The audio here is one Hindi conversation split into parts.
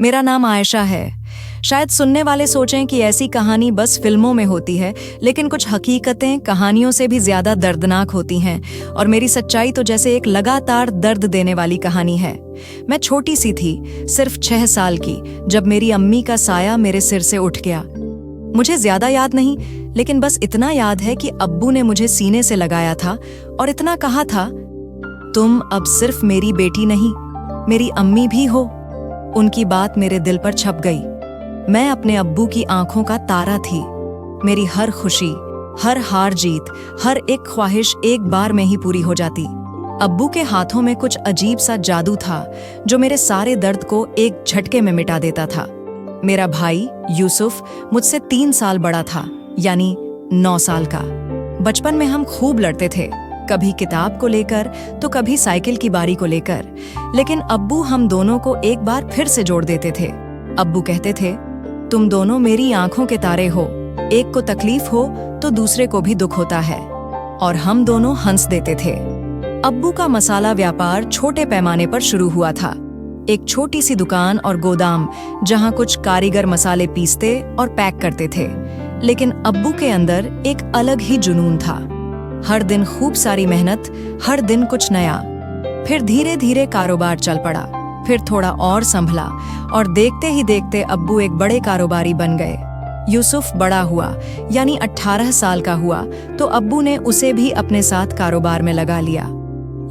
मेरा नाम आयशा है। शायद सुनने वाले सोचें कि ऐसी कहानी बस फिल्मों में होती है, लेकिन कुछ हकीकतें कहानियों से भी ज्यादा दर्दनाक होती हैं और मेरी सच्चाई तो जैसे एक लगातार दर्द देने वाली कहानी है। मैं छोटी सी थी, सिर्फ 6 साल की, जब मेरी अम्मी का साया मेरे सिर से उठ गया। मुझे ज्यादा याद नहीं, लेकिन बस इतना याद है कि अब्बू ने मुझे सीने से लगाया था और इतना कहा था, तुम अब सिर्फ मेरी बेटी नहीं, मेरी अम्मी भी हो। उनकी बात मेरे दिल पर छप गई। मैं अपने अब्बू की आंखों का तारा थी। मेरी हर खुशी, हर हार जीत, हर एक ख्वाहिश एक बार में ही पूरी हो जाती। अब्बू के हाथों में कुछ अजीब सा जादू था जो मेरे सारे दर्द को एक झटके में मिटा देता था। मेरा भाई यूसुफ मुझसे 3 साल बड़ा था, यानी 9 साल का। बचपन में हम खूब लड़ते थे, कभी किताब को लेकर तो कभी साइकिल की बारी को लेकर, लेकिन अब्बू हम दोनों को एक बार फिर से जोड़ देते थे। अब्बू कहते थे, तुम दोनों मेरी आंखों के तारे हो, एक को तकलीफ हो तो दूसरे को भी दुख होता है, और हम दोनों हंस देते थे। अब्बू का मसाला व्यापार छोटे पैमाने पर शुरू हुआ था, एक छोटी सी दुकान और गोदाम जहां कुछ कारीगर मसाले पीसते और पैक करते थे। लेकिन अब्बू के अंदर एक अलग ही जुनून था। हर दिन खूब सारी मेहनत, हर दिन कुछ नया। फिर धीरे धीरे कारोबार चल पड़ा, फिर थोड़ा और संभला, और देखते ही देखते अब्बू एक बड़े कारोबारी बन गए। यूसुफ बड़ा हुआ, यानी 18 साल का हुआ, तो अब्बू ने उसे भी अपने साथ कारोबार में लगा लिया।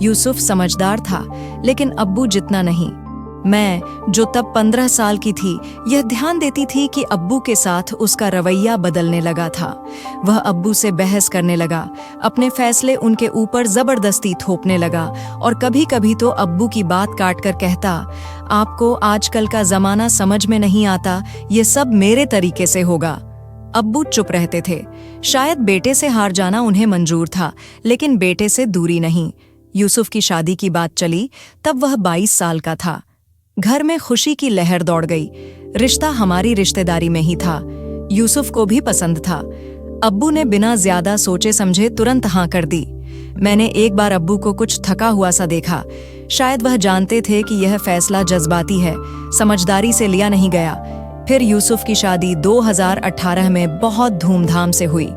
यूसुफ समझदार था, लेकिन अब्बू जितना नहीं। मैं, जो तब 15 साल की थी, यह ध्यान देती थी कि अब्बू के साथ उसका रवैया बदलने लगा था। वह अब्बू से बहस करने लगा, अपने फैसले उनके ऊपर जबरदस्ती थोपने लगा, और कभी कभी तो अब्बू की बात काट कर कहता, आपको आजकल का जमाना समझ में नहीं आता, ये सब मेरे तरीके से होगा। अब्बू चुप रहते थे। शायद बेटे से हार जाना उन्हें मंजूर था, लेकिन बेटे से दूरी नहीं। यूसुफ की शादी की बात चली, तब वह 22 साल का था। घर में खुशी की लहर दौड़ गई। रिश्ता हमारी रिश्तेदारी में ही था, यूसुफ को भी पसंद था। अब्बू ने बिना ज्यादा सोचे समझे तुरंत हाँ कर दी। मैंने एक बार अब्बू को कुछ थका हुआ सा देखा। शायद वह जानते थे कि यह फैसला जज्बाती है, समझदारी से लिया नहीं गया। फिर यूसुफ की शादी 2018 में बहुत धूमधाम से हुई।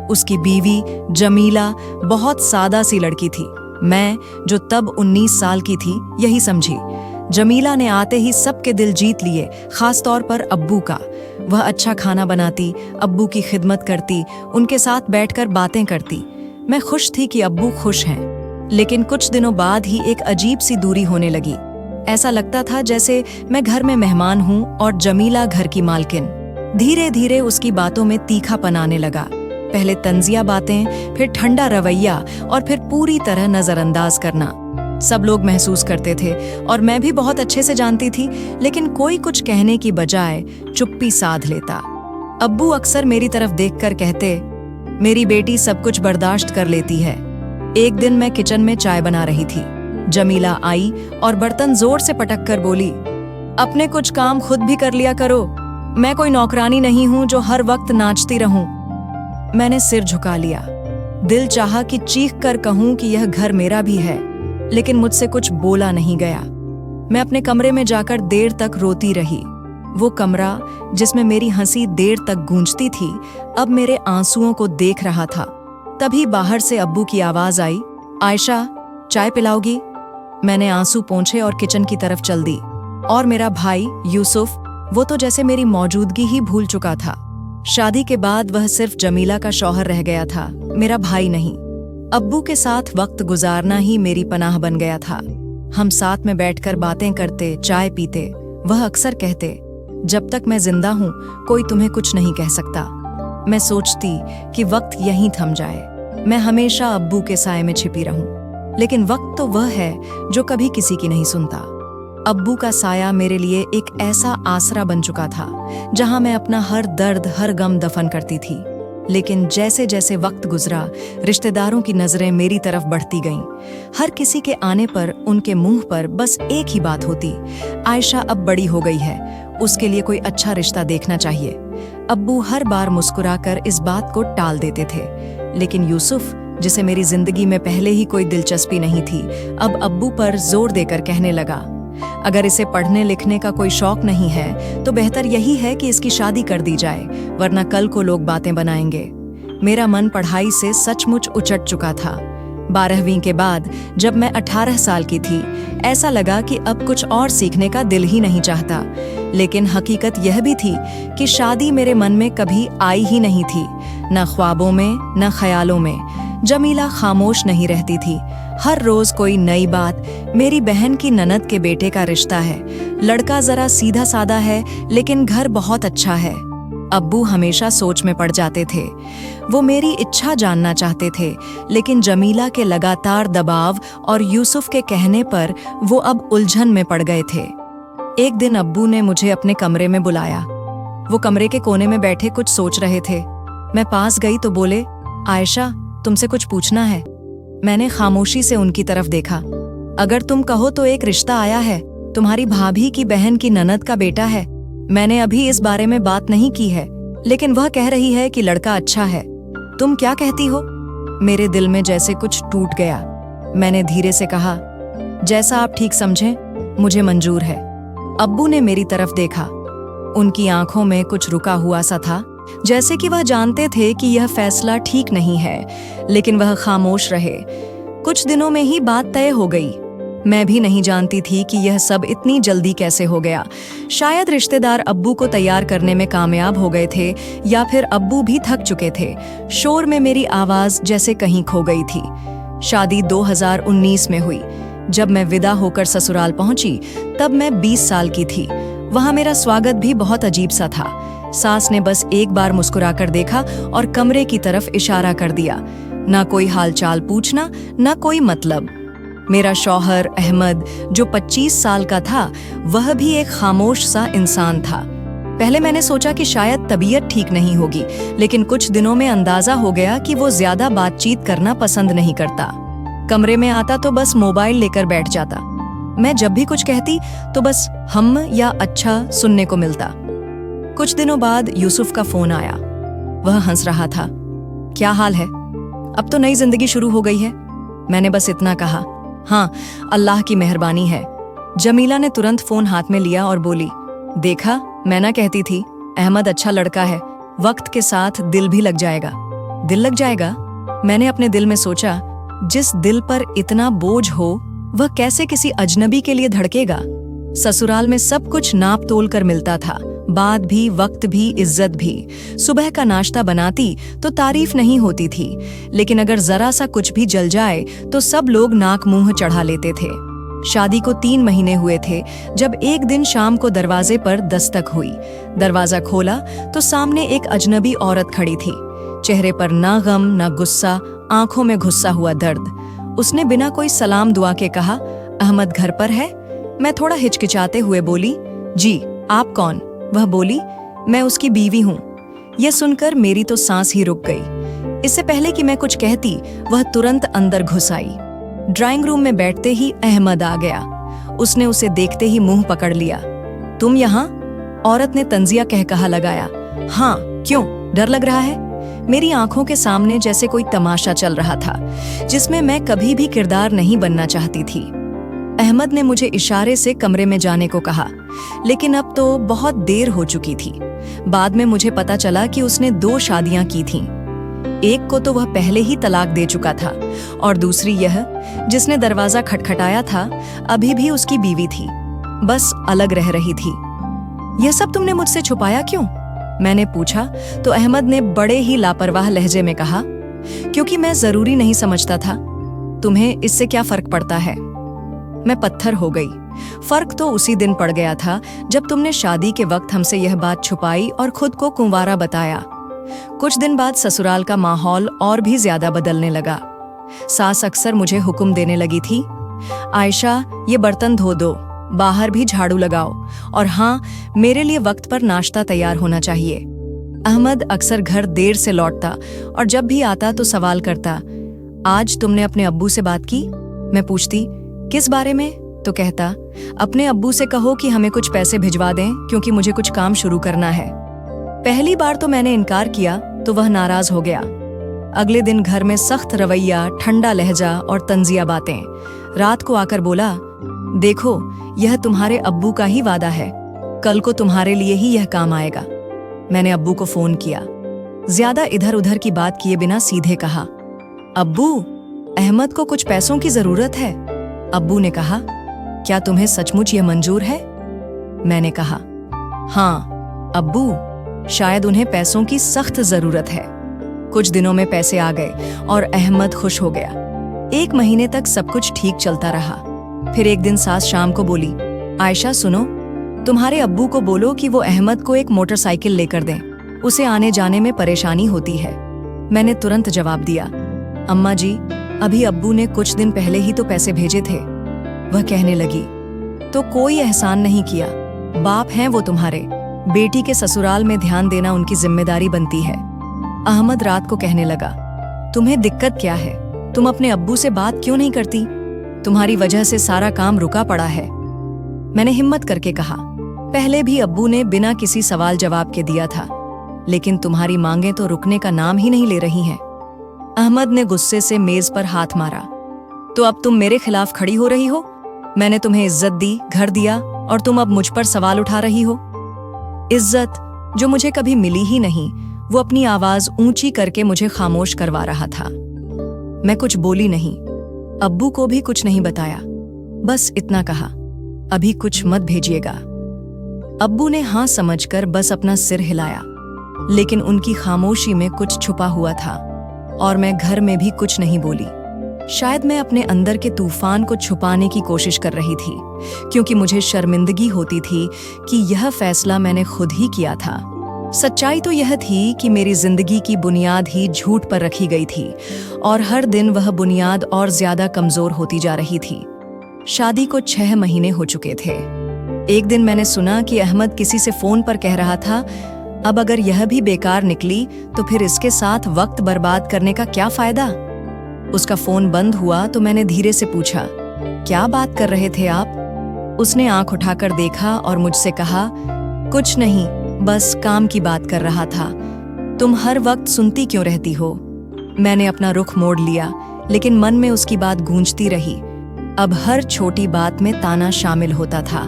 उसकी बीवी जमीला बहुत सादा सी लड़की थी। मैं, जो तब 19 साल की थी, यही समझी। जमीला ने आते ही सबके दिल जीत लिए, खास तौर पर अब्बू का। वह अच्छा खाना बनाती, अब्बू की खिदमत करती, उनके साथ बैठकर बातें करती। मैं खुश थी कि अब्बू खुश हैं। लेकिन कुछ दिनों बाद ही एक अजीब सी दूरी होने लगी। ऐसा लगता था जैसे मैं घर में मेहमान हूं और जमीला घर की मालकिन। धीरे धीरे उसकी बातों में तीखापन आने लगा। पहले तंजिया बातें, फिर ठंडा रवैया, और फिर पूरी तरह नजरअंदाज करना। सब लोग महसूस करते थे और मैं भी बहुत अच्छे से जानती थी, लेकिन कोई कुछ कहने की बजाय चुप्पी साध लेता। अब्बू अक्सर मेरी तरफ देखकर कहते, मेरी बेटी सब कुछ बर्दाश्त कर लेती है। एक दिन मैं किचन में चाय बना रही थी। जमीला आई और बर्तन जोर से पटक कर बोली, अपने कुछ काम खुद भी कर लिया करो, मैं कोई नौकरानी नहीं हूं जो हर वक्त नाचती रहूं। मैंने सिर झुका लिया। दिल चाहा कि चीख कर कहूं कि यह घर मेरा भी है, लेकिन मुझसे कुछ बोला नहीं गया। मैं अपने कमरे में जाकर देर तक रोती रही। वो कमरा जिसमें मेरी हंसी देर तक गूंजती थी, अब मेरे आंसुओं को देख रहा था। तभी बाहर से अब्बू की आवाज आई, आयशा, चाय पिलाओगी? मैंने आंसू पोंछे और किचन की तरफ चल दी। और मेरा भाई यूसुफ, वो तो जैसे मेरी मौजूदगी ही भूल चुका था। शादी के बाद वह सिर्फ जमीला का शौहर रह गया था, मेरा भाई नहीं। अब्बू के साथ वक्त गुजारना ही मेरी पनाह बन गया था। हम साथ में बैठकर बातें करते, चाय पीते। वह अक्सर कहते, जब तक मैं जिंदा हूं, कोई तुम्हें कुछ नहीं कह सकता। मैं सोचती कि वक्त यहीं थम जाए, मैं हमेशा अब्बू के साए में छिपी रहूं। लेकिन वक्त तो वह है जो कभी किसी की नहीं सुनता। अब्बू का साया मेरे लिए एक ऐसा आसरा बन चुका था, जहां मैं अपना हर दर्द, हर गम दफन करती थी। लेकिन जैसे जैसे वक्त गुजरा, रिश्तेदारों की नजरें मेरी तरफ बढ़ती गईं। हर किसी के आने पर उनके मुंह पर बस एक ही बात होती, आयशा अब बड़ी हो गई है, उसके लिए कोई अच्छा रिश्ता देखना चाहिए। अब्बू हर बार मुस्कुराकर इस बात को टाल देते थे। लेकिन यूसुफ, जिसे मेरी जिंदगी में पहले ही कोई दिलचस्पी नहीं थी, अब अब्बू पर जोर देकर कहने लगा, अगर इसे पढ़ने लिखने का कोई शौक नहीं है तो बेहतर यही है कि इसकी शादी कर दी जाए, वरना कल को लोग बातें बनाएंगे। मेरा मन पढ़ाई से सचमुच उचट चुका था। 12वीं के बाद जब मैं 18 साल की थी, ऐसा लगा कि अब कुछ और सीखने का दिल ही नहीं चाहता। लेकिन हकीकत यह भी थी कि शादी मेरे मन में कभी आई ही नहीं थी, न ख्वाबों में न ख्यालों में। जमीला खामोश नहीं रहती थी। हर रोज कोई नई बात। मेरी बहन की ननद के बेटे का रिश्ता है, लड़का जरा सीधा साधा है लेकिन घर बहुत अच्छा है। अब्बू हमेशा सोच में पड़ जाते थे। वो मेरी इच्छा जानना चाहते थे, लेकिन जमीला के लगातार दबाव और यूसुफ के कहने पर वो अब उलझन में पड़ गए थे। एक दिन अब्बू ने मुझे अपने कमरे में बुलाया। वो कमरे के कोने में बैठे कुछ सोच रहे थे। मैं पास गई तो बोले, आयशा, तुमसे कुछ पूछना है। मैंने खामोशी से उनकी तरफ देखा। अगर तुम कहो तो एक रिश्ता आया है, तुम्हारी भाभी की बहन की ननद का बेटा है। मैंने अभी इस बारे में बात नहीं की है, लेकिन वह कह रही है कि लड़का अच्छा है। तुम क्या कहती हो? मेरे दिल में जैसे कुछ टूट गया। मैंने धीरे से कहा, जैसा आप ठीक समझें, मुझे मंजूर है। अब्बू ने मेरी तरफ देखा। उनकी आंखों में कुछ रुका हुआ सा था, जैसे कि वह जानते थे कि यह फैसला ठीक नहीं है, लेकिन वह खामोश रहे। कुछ दिनों में ही बात तय हो गई। मैं भी नहीं जानती थी कि यह सब इतनी जल्दी कैसे हो गया। शायद रिश्तेदार अब्बू को तैयार करने में कामयाब हो गए थे, या फिर अब्बू भी थक चुके थे। शोर में मेरी आवाज जैसे कहीं खो गई थी। शादी 2019 में हुई। जब मैं विदा होकर ससुराल पहुंची, तब मैं 20 साल की थी। वहां मेरा स्वागत भी बहुत अजीब सा था। सास ने बस एक बार मुस्कुराकर देखा और कमरे की तरफ इशारा कर दिया। ना कोई हालचाल पूछना, ना कोई मतलब। मेरा शौहर अहमद, जो 25 साल का था, वह भी एक खामोश सा इंसान था। पहले मैंने सोचा कि शायद तबीयत ठीक नहीं होगी, लेकिन कुछ दिनों में अंदाजा हो गया कि वो ज्यादा बातचीत करना पसंद नहीं करता। कमरे में आता तो बस मोबाइल लेकर बैठ जाता। मैं जब भी कुछ कहती तो बस हम या अच्छा सुनने को मिलता। कुछ दिनों बाद यूसुफ का फोन आया। वह हंस रहा था। क्या हाल है? अब तो नई जिंदगी शुरू हो गई है। मैंने बस इतना कहा। हाँ, अल्लाह की मेहरबानी है। जमीला ने तुरंत फोन हाथ में लिया और बोली, देखा, मैं ना कहती थी, अहमद अच्छा लड़का है, वक्त के साथ दिल भी लग जाएगा। दिल लग जाएगा? मैंने अपने दिल में सोचा, जिस दिल पर इतना बोझ हो, वह कैसे किसी अजनबी के लिए धड़केगा? ससुराल में सब कुछ नाप तोल कर मिलता था, बात भी, वक्त भी, इज्जत भी। सुबह का नाश्ता बनाती तो तारीफ नहीं होती थी, लेकिन अगर जरा सा कुछ भी जल जाए तो सब लोग नाक मुंह चढ़ा लेते थे। शादी को 3 महीने हुए थे जब एक दिन शाम को दरवाजे पर दस्तक हुई। दरवाजा खोला तो सामने एक अजनबी औरत खड़ी थी। चेहरे पर ना गम ना गुस्सा, आंखों में घुसा हुआ दर्द। उसने बिना कोई सलाम दुआ के कहा, अहमद घर पर है? मैं थोड़ा हिचकिचाते हुए बोली, जी, आप कौन? वह बोली, मैं उसकी बीवी हूँ। यह सुनकर मेरी तो सांस ही रुक गई। इससे पहले कि मैं कुछ कहती, वह तुरंत अंदर घुस आई। ड्राइंग रूम में बैठते ही अहमद आ गया। उसने उसे देखते ही मुंह पकड़ लिया। तुम यहाँ? औरत ने तंजिया कहकहा लगाया। हाँ, क्यों, डर लग रहा है? मेरी आंखों के सामने जैसे कोई तमाशा चल रहा था, जिसमें मैं कभी भी किरदार नहीं बनना चाहती थी। अहमद ने मुझे इशारे से कमरे में जाने को कहा, लेकिन अब तो बहुत देर हो चुकी थी। बाद में मुझे पता चला कि उसने 2 शादियां की थीं। एक को तो वह पहले ही तलाक दे चुका था, और दूसरी यह, जिसने दरवाजा खटखटाया था, अभी भी उसकी बीवी थी, बस अलग रह रही थी। यह सब तुमने मुझसे छुपाया क्यों? मैंने पूछा तो अहमद ने बड़े ही लापरवाह लहजे में कहा, क्योंकि मैं जरूरी नहीं समझता था। तुम्हें इससे क्या फर्क पड़ता है? मैं पत्थर हो गई। फर्क तो उसी दिन पड़ गया था जब तुमने शादी के वक्त हमसे यह बात छुपाई और खुद को कुंवारा बताया। कुछ दिन बाद ससुराल का माहौल और भी ज्यादा बदलने लगा। सास अक्सर मुझे हुक्म देने लगी थी, आयशा, ये बर्तन धो दो, बाहर भी झाड़ू लगाओ, और हाँ, मेरे लिए वक्त पर नाश्ता तैयार होना चाहिए। अहमद अक्सर घर देर से लौटता और जब भी आता तो सवाल करता, आज तुमने अपने अब्बू से बात की? मैं पूछती, किस बारे में? तो कहता, अपने अब्बू से कहो कि हमें कुछ पैसे भिजवा दें, क्योंकि मुझे कुछ काम शुरू करना है। पहली बार तो मैंने इनकार किया तो वह नाराज हो गया। अगले दिन घर में सख्त रवैया, ठंडा लहजा और तंजिया बातें। रात को आकर बोला, देखो, यह तुम्हारे अब्बू का ही वादा है, कल को तुम्हारे लिए ही यह काम आएगा। मैंने अब्बू को फोन किया। ज्यादा इधर उधर की बात किए बिना सीधे कहा, अब्बू, अहमद को कुछ पैसों की जरूरत है। अब्बू ने कहा, क्या तुम्हें सचमुच यह मंजूर है? मैंने कहा, हाँ अब्बू, शायद उन्हें पैसों की सख्त जरूरत है। कुछ दिनों में पैसे आ गए और अहमद खुश हो गया। 1 महीने तक सब कुछ ठीक चलता रहा। फिर एक दिन सास शाम को बोली, आयशा सुनो, तुम्हारे अब्बू को बोलो कि वो अहमद को एक मोटरसाइकिल लेकर दें, उसे आने जाने में परेशानी होती है। मैंने तुरंत जवाब दिया, अम्मा जी, अभी अब्बू ने कुछ दिन पहले ही तो पैसे भेजे थे। वह कहने लगी, तो कोई एहसान नहीं किया, बाप हैं वो तुम्हारे, बेटी के ससुराल में ध्यान देना उनकी जिम्मेदारी बनती है। अहमद रात को कहने लगा, तुम्हें दिक्कत क्या है? तुम अपने अब्बू से बात क्यों नहीं करती? तुम्हारी वजह से सारा काम रुका पड़ा है। मैंने हिम्मत करके कहा, पहले भी अब्बू ने बिना किसी सवाल जवाब के दिया था, लेकिन तुम्हारी मांगें तो रुकने का नाम ही नहीं ले रही हैं। अहमद ने गुस्से से मेज पर हाथ मारा, तो अब तुम मेरे खिलाफ खड़ी हो रही हो? मैंने तुम्हें इज्जत दी, घर दिया, और तुम अब मुझ पर सवाल उठा रही हो। इज्जत जो मुझे कभी मिली ही नहीं, वो अपनी आवाज ऊंची करके मुझे खामोश करवा रहा था। मैं कुछ बोली नहीं, अब्बू को भी कुछ नहीं बताया, बस इतना कहा, अभी कुछ मत भेजिएगा। अब्बू ने हाँ समझकर बस अपना सिर हिलाया, लेकिन उनकी खामोशी में कुछ छुपा हुआ था और मैं घर में भी कुछ नहीं बोली। शायद मैं अपने अंदर के तूफान को छुपाने की कोशिश कर रही थी, क्योंकि मुझे शर्मिंदगी होती थी कि यह फैसला मैंने खुद ही किया था। सच्चाई तो यह थी कि मेरी जिंदगी की बुनियाद ही झूठ पर रखी गई थी और हर दिन वह बुनियाद और ज्यादा कमजोर होती जा रही थी। शादी को 6 महीने हो चुके थे। एक दिन मैंने सुना कि अहमद किसी से फोन पर कह रहा था, अब अगर यह भी बेकार निकली तो फिर इसके साथ वक्त बर्बाद करने का क्या फायदा। उसका फोन बंद हुआ तो मैंने धीरे से पूछा, क्या बात कर रहे थे आप? उसने आंख उठाकर देखा और मुझसे कहा, कुछ नहीं, बस काम की बात कर रहा था। तुम हर वक्त सुनती क्यों रहती हो? मैंने अपना रुख मोड़ लिया, लेकिन मन में उसकी बात गूंजती रही। अब हर छोटी बात में ताना शामिल होता था।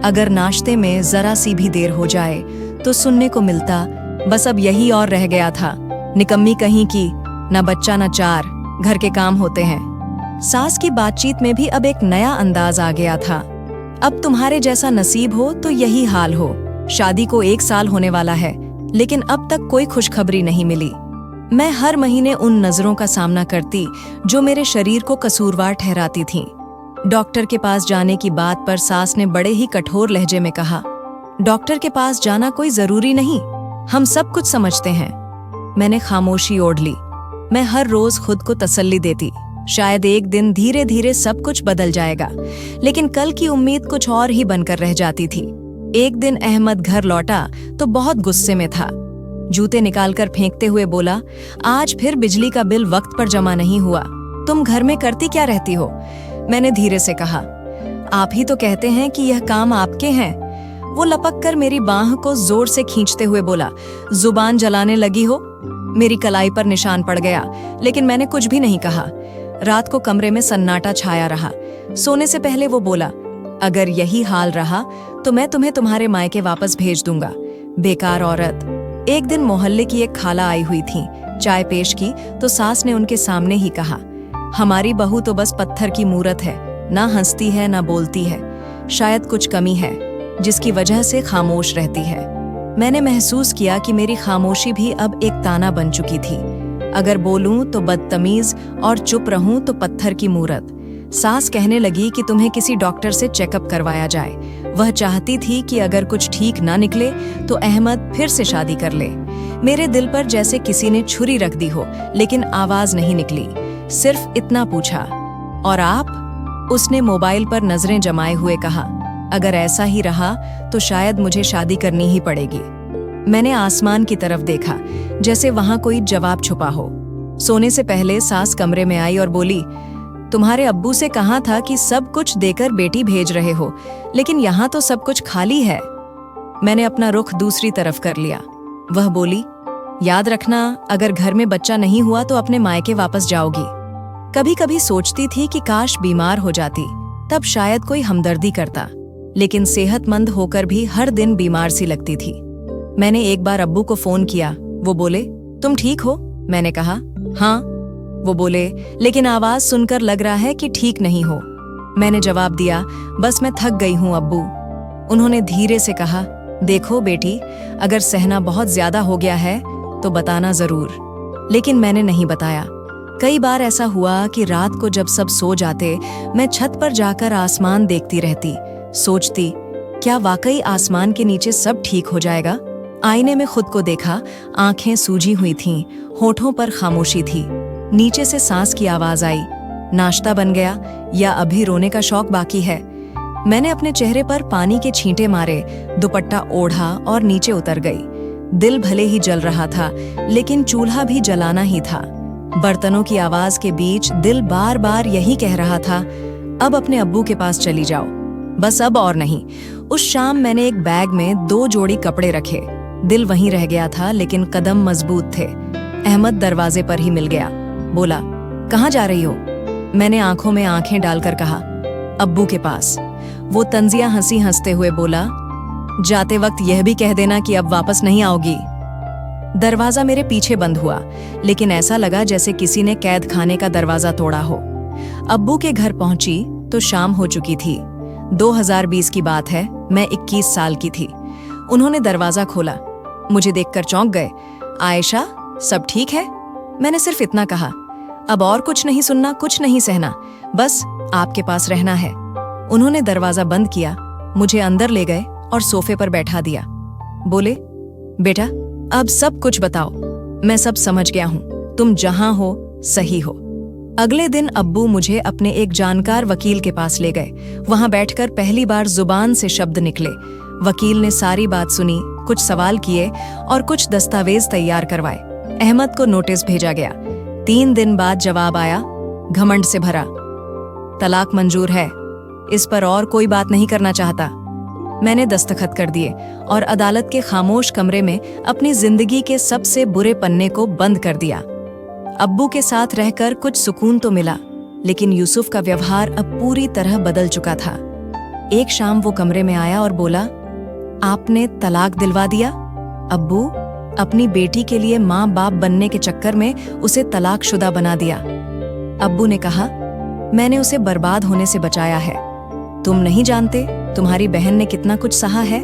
अगर नाश्ते में जरा सी भी देर हो जाए तो सुनने को मिलता, बस अब यही और रह गया था, निकम्मी कहीं की, न बच्चा न चार, घर के काम होते हैं। सास की बातचीत में भी अब एक नया अंदाज आ गया था। अब तुम्हारे जैसा नसीब हो तो यही हाल हो। शादी को 1 साल होने वाला है, लेकिन अब तक कोई खुशखबरी नहीं मिली। मैं हर महीने उन नजरों का सामना करती जो मेरे शरीर को कसूरवार ठहराती थीं। डॉक्टर के पास जाने की बात पर सास ने बड़े ही कठोर लहजे में कहा, डॉक्टर के पास जाना कोई जरूरी नहीं, हम सब कुछ समझते हैं। मैंने खामोशी ओढ़ ली। मैं हर रोज खुद को तसल्ली देती, शायद एक दिन धीरे धीरे सब कुछ बदल जाएगा, लेकिन कल की उम्मीद कुछ और ही बनकर रह जाती थी। एक दिन अहमद घर लौटा तो बहुत गुस्से में था। जूते निकालकर फेंकते हुए बोला, आज फिर बिजली का बिल वक्त पर जमा नहीं हुआ, तुम घर में करती क्या रहती हो? मैंने धीरे से कहा, आप ही तो कहते हैं कि यह काम आपके हैं। वो लपक कर मेरी बांह को जोर से खींचते हुए बोला, जुबान जलाने लगी हो? मेरी कलाई पर निशान पड़ गया, लेकिन मैंने कुछ भी नहीं कहा। रात को कमरे में सन्नाटा छाया रहा। सोने से पहले वो बोला, अगर यही हाल रहा तो मैं तुम्हें तुम्हारे मायके वापस भेज दूंगा, बेकार औरत। एक दिन मोहल्ले की एक खाला आई हुई थी। चाय पेश की तो सास ने उनके सामने ही कहा, हमारी बहू तो बस पत्थर की मूरत है, ना हंसती है ना बोलती है, शायद कुछ कमी है जिसकी वजह से खामोश रहती है। मैंने महसूस किया कि मेरी खामोशी भी अब एक ताना बन चुकी थी। अगर बोलूं तो बदतमीज और चुप रहूं तो पत्थर की मूरत। सास कहने लगी कि तुम्हें किसी डॉक्टर से चेकअप करवाया जाए। वह चाहती थी कि अगर कुछ ठीक ना निकले तो अहमद फिर से शादी कर ले। मेरे दिल पर जैसे किसी ने छुरी रख दी हो, लेकिन आवाज नहीं निकली। सिर्फ इतना पूछा, और आप? उसने मोबाइल पर नजरें जमाए हुए कहा, अगर ऐसा ही रहा तो शायद मुझे शादी करनी ही पड़ेगी। मैंने आसमान की तरफ देखा, जैसे वहां कोई जवाब छुपा हो। सोने से पहले सास कमरे में आई और बोली, तुम्हारे अब्बू से कहा था कि सब कुछ देकर बेटी भेज रहे हो, लेकिन यहाँ तो सब कुछ खाली है। मैंने अपना रुख दूसरी तरफ कर लिया। वह बोली, याद रखना, अगर घर में बच्चा नहीं हुआ तो अपने मायके वापस जाओगी। कभी कभी सोचती थी कि काश बीमार हो जाती, तब शायद कोई हमदर्दी करता, लेकिन सेहतमंद होकर भी हर दिन बीमार सी लगती थी। मैंने एक बार अब्बू को फोन किया। वो बोले, तुम ठीक हो? मैंने कहा, हाँ। वो बोले, लेकिन आवाज सुनकर लग रहा है कि ठीक नहीं हो। मैंने जवाब दिया, बस मैं थक गई हूं अब्बू। उन्होंने धीरे से कहा, देखो बेटी, अगर सहना बहुत ज्यादा हो गया है तो बताना जरूर। लेकिन मैंने नहीं बताया। कई बार ऐसा हुआ कि रात को जब सब सो जाते, मैं छत पर जाकर आसमान देखती रहती, सोचती, क्या वाकई आसमान के नीचे सब ठीक हो जाएगा? आईने में खुद को देखा, आंखें सूजी हुई थीं, होठों पर खामोशी थी। नीचे से सांस की आवाज आई, नाश्ता बन गया या अभी रोने का शौक बाकी है? मैंने अपने चेहरे पर पानी के छींटे मारे, दुपट्टा ओढ़ा और नीचे उतर गई। दिल भले ही जल रहा था, लेकिन चूल्हा भी जलाना ही था। बर्तनों की आवाज के बीच दिल बार बार यही कह रहा था, अब अपने अब्बू के पास चली जाओ, बस अब और नहीं। उस शाम मैंने एक बैग में 2 जोड़ी कपड़े रखे। दिल वहीं रह गया था, लेकिन कदम मजबूत थे। अहमद दरवाजे पर ही मिल गया। बोला, कहाँ जा रही हो? मैंने आंखों में आंखें डालकर कहा, अब्बू के पास। वो तंजिया हंसी हंसते हुए बोला, जाते वक्त यह भी कह देना कि अब वापस नहीं आओगी। दरवाजा मेरे पीछे बंद हुआ, लेकिन ऐसा लगा जैसे किसी ने कैद खाने का दरवाजा तोड़ा हो। अब्बू के घर पहुंची तो शाम हो चुकी थी। 2020 की बात है, मैं 21 साल की थी। उन्होंने दरवाजा खोला। मुझे देखकर चौंक गए। आयशा, सब ठीक है? मैंने सिर्फ इतना कहा, अब और कुछ नहीं सुनना, कुछ नहीं सहना, बस आपके पास रहना है। उन्होंने दरवाजा बंद किया, मुझे अंदर ले गए और सोफे पर बैठा दिया। बोले, बेटा, अब सब कुछ बताओ। मैं सब समझ गया हूं, तुम जहां हो सही हो। अगले दिन अब्बू मुझे अपने एक जानकार वकील के पास ले गए। वहां बैठकर पहली बार जुबान से शब्द निकले। वकील ने सारी बात सुनी, कुछ सवाल किए और कुछ दस्तावेज तैयार करवाए। अहमद को नोटिस भेजा गया। 3 दिन बाद जवाब आया, घमंड से भरा, तलाक मंजूर है, इस पर और कोई बात नहीं करना चाहता। मैंने दस्तखत कर दिए और अदालत के खामोश कमरे में अपनी जिंदगी के सबसे बुरे पन्ने को बंद कर दिया। अब्बू के साथ रहकर कुछ सुकून तो मिला, लेकिन यूसुफ का व्यवहार अब पूरी तरह बदल चुका था। एक शाम वो कमरे में आया और बोला, आपने तलाक दिलवा दिया? अब्बू, अपनी बेटी के लिए माँ बाप बनने के चक्कर में उसे तलाकशुदा बना दिया। अब्बू ने कहा, मैंने उसे बर्बाद होने से बचाया है। तुम नहीं जानते तुम्हारी बहन ने कितना कुछ सहा है।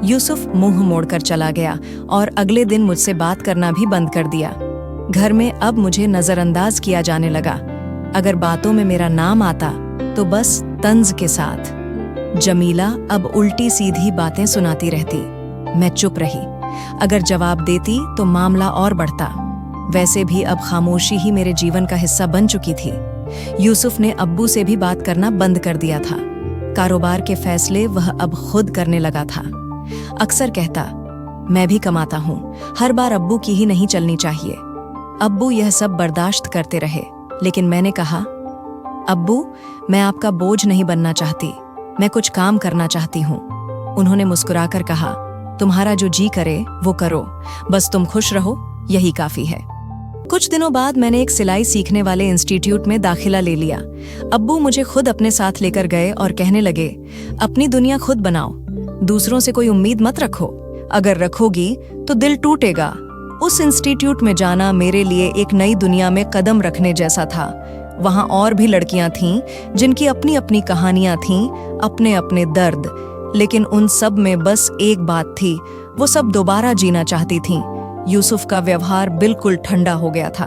यूसुफ मुंह मोड़कर चला गया और अगले दिन मुझसे बात करना भी बंद कर दिया। घर में अब मुझे नजरअंदाज किया जाने लगा। अगर बातों में मेरा नाम आता तो बस तंज के साथ। जमीला अब उल्टी सीधी बातें सुनाती रहती। मैं चुप रही। अगर जवाब देती तो मामला और बढ़ता। वैसे भी अब खामोशी ही मेरे जीवन का हिस्सा बन चुकी थी। यूसुफ ने अब्बू से भी बात करना बंद कर दिया था। कारोबार के फैसले वह अब खुद करने लगा था। अक्सर कहता, मैं भी कमाता हूँ, हर बार अब्बू की ही नहीं चलनी चाहिए। अब्बू यह सब बर्दाश्त करते रहे, लेकिन मैंने कहा, अब्बू, मैं आपका बोझ नहीं बनना चाहती, मैं कुछ काम करना चाहती हूँ। उन्होंने मुस्कुराकर कहा, तुम्हारा जो जी करे वो करो, बस तुम खुश रहो, यही काफी है। कुछ दिनों बाद मैंने एक सिलाई सीखने वाले इंस्टीट्यूट में दाखिला ले लिया। अब्बू मुझे खुद अपने साथ लेकर गए और कहने लगे, अपनी दुनिया खुद बनाओ, दूसरों से कोई उम्मीद मत रखो, अगर रखोगी तो दिल टूटेगा। उस इंस्टीट्यूट में जाना मेरे लिए एक नई दुनिया में कदम रखने जैसा था। वहां और भी लड़कियां थीं जिनकी अपनी अपनी कहानियां थीं, अपने अपने दर्द, लेकिन उन सब में बस एक बात थी, वो सब दोबारा जीना चाहती थीं। यूसुफ का व्यवहार बिल्कुल ठंडा हो गया था।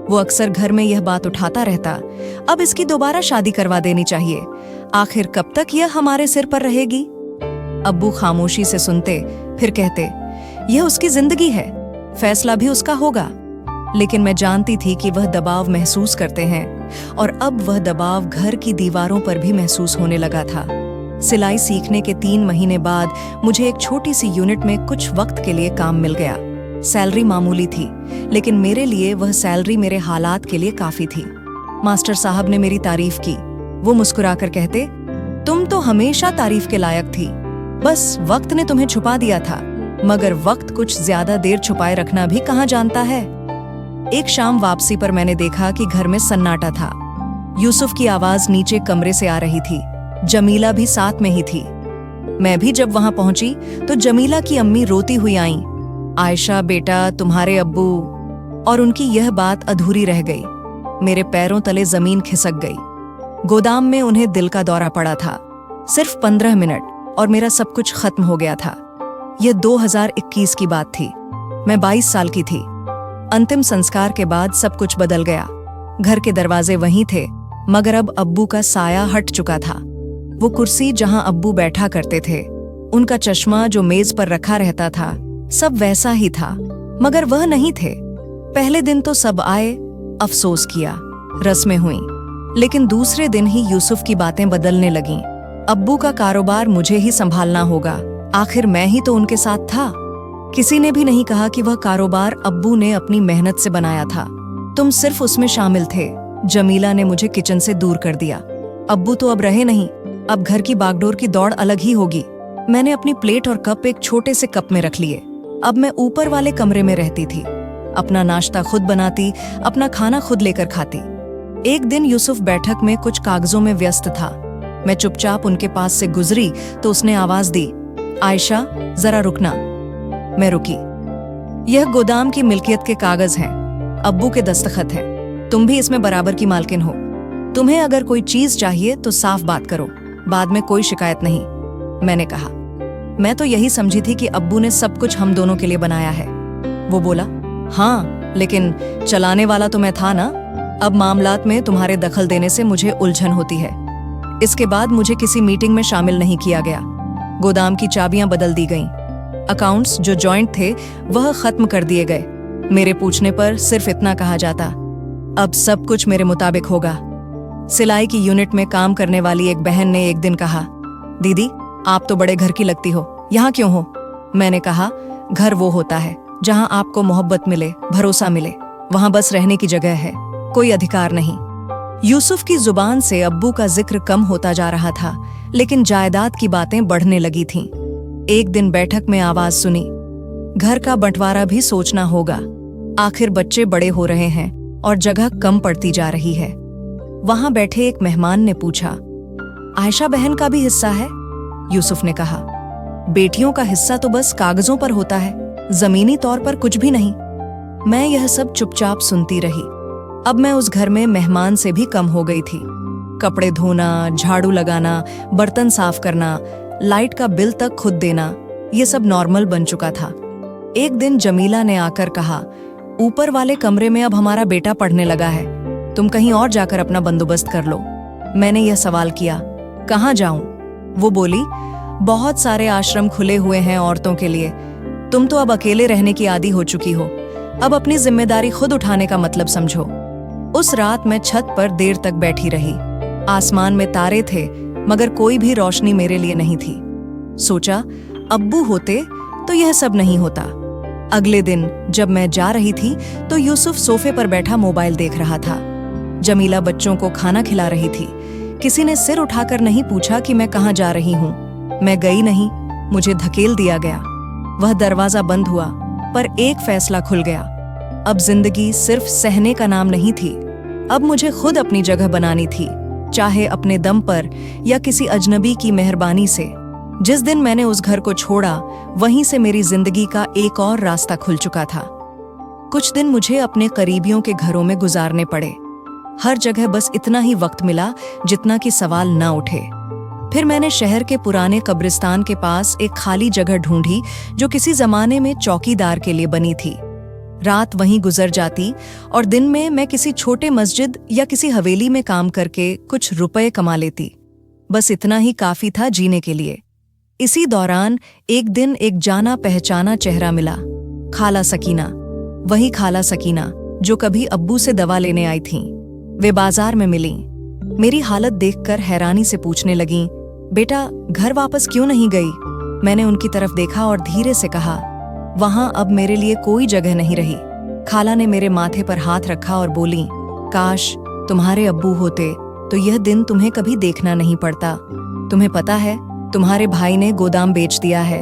वो अक्सर घर में यह बात उठाता रहता, अब इसकी दोबारा शादी करवा देनी चाहिए, आखिर कब तक यह हमारे सिर पर रहेगी। अब्बू खामोशी से सुनते, फिर कहते, यह उसकी जिंदगी है, फैसला भी उसका होगा। लेकिन मैं जानती थी कि वह दबाव महसूस करते हैं, और अब वह दबाव घर की दीवारों पर भी महसूस होने लगा था। सिलाई सीखने के 3 महीने बाद मुझे एक छोटी सी यूनिट में कुछ वक्त के लिए काम मिल गया। सैलरी मामूली थी, लेकिन मेरे लिए वह सैलरी मेरे हालात के लिए काफी थी। मास्टर साहब ने मेरी तारीफ की। वो मुस्कुराकर कहते, तुम तो हमेशा तारीफ के लायक थी, बस वक्त ने तुम्हें छुपा दिया था, मगर वक्त कुछ ज्यादा देर छुपाए रखना भी कहाँ जानता है। एक शाम वापसी पर मैंने देखा कि घर में सन्नाटा था। यूसुफ की आवाज नीचे कमरे से आ रही थी। जमीला भी साथ में ही थी। मैं भी जब वहां पहुंची तो जमीला की अम्मी रोती हुई आईं, आयशा बेटा तुम्हारे अब्बू, और उनकी यह बात अधूरी रह गई। मेरे पैरों तले जमीन खिसक गई। गोदाम में उन्हें दिल का दौरा पड़ा था। सिर्फ 15 मिनट और मेरा सब कुछ खत्म हो गया था। यह 2021 की बात थी। मैं 22 साल की थी। अंतिम संस्कार के बाद सब कुछ बदल गया। घर के दरवाजे वहीं थे, मगर अब अब्बू का साया हट चुका था। वो कुर्सी जहां अब्बू बैठा करते थे, उनका चश्मा जो मेज पर रखा रहता था, सब वैसा ही था, मगर वह नहीं थे। पहले दिन तो सब आए, अफसोस किया, रस्में हुईं, लेकिन दूसरे दिन ही यूसुफ की बातें बदलने लगीं। अब्बू का कारोबार मुझे ही संभालना होगा, आखिर मैं ही तो उनके साथ था। किसी ने भी नहीं कहा कि वह कारोबार अब्बू ने अपनी मेहनत से बनाया था। तुम सिर्फ उसमें शामिल थे। जमीला ने मुझे किचन से दूर कर दिया। अब्बू तो अब रहे नहीं, अब घर की बागडोर की दौड़ अलग ही होगी। मैंने अपनी प्लेट और कप एक छोटे से कप में रख लिए। अब मैं ऊपर वाले कमरे में रहती थी, अपना नाश्ता खुद बनाती, अपना खाना खुद लेकर खाती। एक दिन यूसुफ बैठक में कुछ कागजों में व्यस्त था। मैं चुपचाप उनके पास से गुजरी तो उसने आवाज दी, आयशा जरा रुकना। मैं रुकी। यह गोदाम की मिल्कियत के कागज हैं, अब्बू के दस्तखत हैं। तुम भी इसमें बराबर की मालकिन हो। तुम्हें अगर कोई चीज चाहिए तो साफ बात करो, बाद में कोई शिकायत नहीं। मैंने कहा, मैं तो यही समझी थी कि अब्बू ने सब कुछ हम दोनों के लिए बनाया है। वो बोला, हाँ, लेकिन चलाने वाला तो मैं था ना। अब मामलात में तुम्हारे दखल देने से मुझे उलझन होती है। इसके बाद मुझे किसी मीटिंग में शामिल नहीं किया गया। गोदाम की चाबियां बदल दी गईं। अकाउंट्स जो जॉइंट थे वह खत्म कर दिए गए। मेरे पूछने पर सिर्फ इतना कहा जाता, अब सब कुछ मेरे मुताबिक होगा। सिलाई की यूनिट में काम करने वाली एक बहन ने एक दिन कहा, दीदी आप तो बड़े घर की लगती हो, यहाँ क्यों हो? मैंने कहा, घर वो होता है जहाँ आपको मोहब्बत मिले, भरोसा मिले। वहाँ बस रहने की जगह है, कोई अधिकार नहीं। यूसुफ की जुबान से अब्बू का जिक्र कम होता जा रहा था, लेकिन जायदाद की बातें बढ़ने लगी थीं। एक दिन बैठक में आवाज सुनी, घर का बंटवारा भी सोचना होगा। आखिर बच्चे बड़े हो रहे हैं और जगह कम पड़ती जा रही है। वहां बैठे एक मेहमान ने पूछा, आयशा बहन का भी हिस्सा है? यूसुफ ने कहा, बेटियों का हिस्सा तो बस कागजों पर होता है, जमीनी तौर पर कुछ भी नहीं। मैं यह सब चुपचाप सुनती रही। अब मैं उस घर में मेहमान से भी कम हो गई थी। कपड़े धोना, झाड़ू लगाना, बर्तन साफ करना, लाइट का बिल तक खुद देना, ये सब नॉर्मल बन चुका था। एक दिन जमीला ने आकर कहा, ऊपर वाले कमरे में अब हमारा बेटा पढ़ने लगा है, तुम कहीं और जाकर अपना बंदोबस्त कर लो। मैंने यह सवाल किया, कहाँ जाऊं? वो बोली, बहुत सारे आश्रम खुले हुए हैं औरतों के लिए। तुम तो अब अकेले रहने की आदी हो चुकी हो, अब अपनी जिम्मेदारी खुद उठाने का मतलब समझो। उस रात मैं छत पर देर तक बैठी रही। आसमान में तारे थे, मगर कोई भी रोशनी मेरे लिए नहीं थी। सोचा, अब्बू होते तो यह सब नहीं होता। अगले दिन जब मैं जा रही थी तो यूसुफ सोफे पर बैठा मोबाइल देख रहा था। जमीला बच्चों को खाना खिला रही थी। किसी ने सिर उठाकर नहीं पूछा कि मैं कहाँ जा रही हूँ। मैं गई नहीं, मुझे धकेल दिया गया। वह दरवाजा बंद हुआ, पर एक फैसला खुल गया। अब जिंदगी सिर्फ सहने का नाम नहीं थी, अब मुझे खुद अपनी जगह बनानी थी, चाहे अपने दम पर या किसी अजनबी की मेहरबानी से। जिस दिन मैंने उस घर को छोड़ा, वहीं से मेरी जिंदगी का एक और रास्ता खुल चुका था। कुछ दिन मुझे अपने करीबियों के घरों में गुजारने पड़े। हर जगह बस इतना ही वक्त मिला जितना कि सवाल न उठे। फिर मैंने शहर के पुराने कब्रिस्तान के पास एक खाली जगह ढूंढी जो किसी जमाने में चौकीदार के लिए बनी थी। रात वहीं गुजर जाती और दिन में मैं किसी छोटे मस्जिद या किसी हवेली में काम करके कुछ रुपए कमा लेती। बस इतना ही काफी था जीने के लिए। इसी दौरान एक दिन एक जाना पहचाना चेहरा मिला, खाला सकीना। वही खाला सकीना जो कभी अब्बू से दवा लेने आई थीं। वे बाजार में मिलीं। मेरी हालत देखकर हैरानी से पूछने लगीं, बेटा घर वापस क्यों नहीं गई? मैंने उनकी तरफ देखा और धीरे से कहा, वहां अब मेरे लिए कोई जगह नहीं रही। खाला ने मेरे माथे पर हाथ रखा और बोली, काश तुम्हारे अब्बू होते तो यह दिन तुम्हें कभी देखना नहीं पड़ता। तुम्हें पता है, तुम्हारे भाई ने गोदाम बेच दिया है।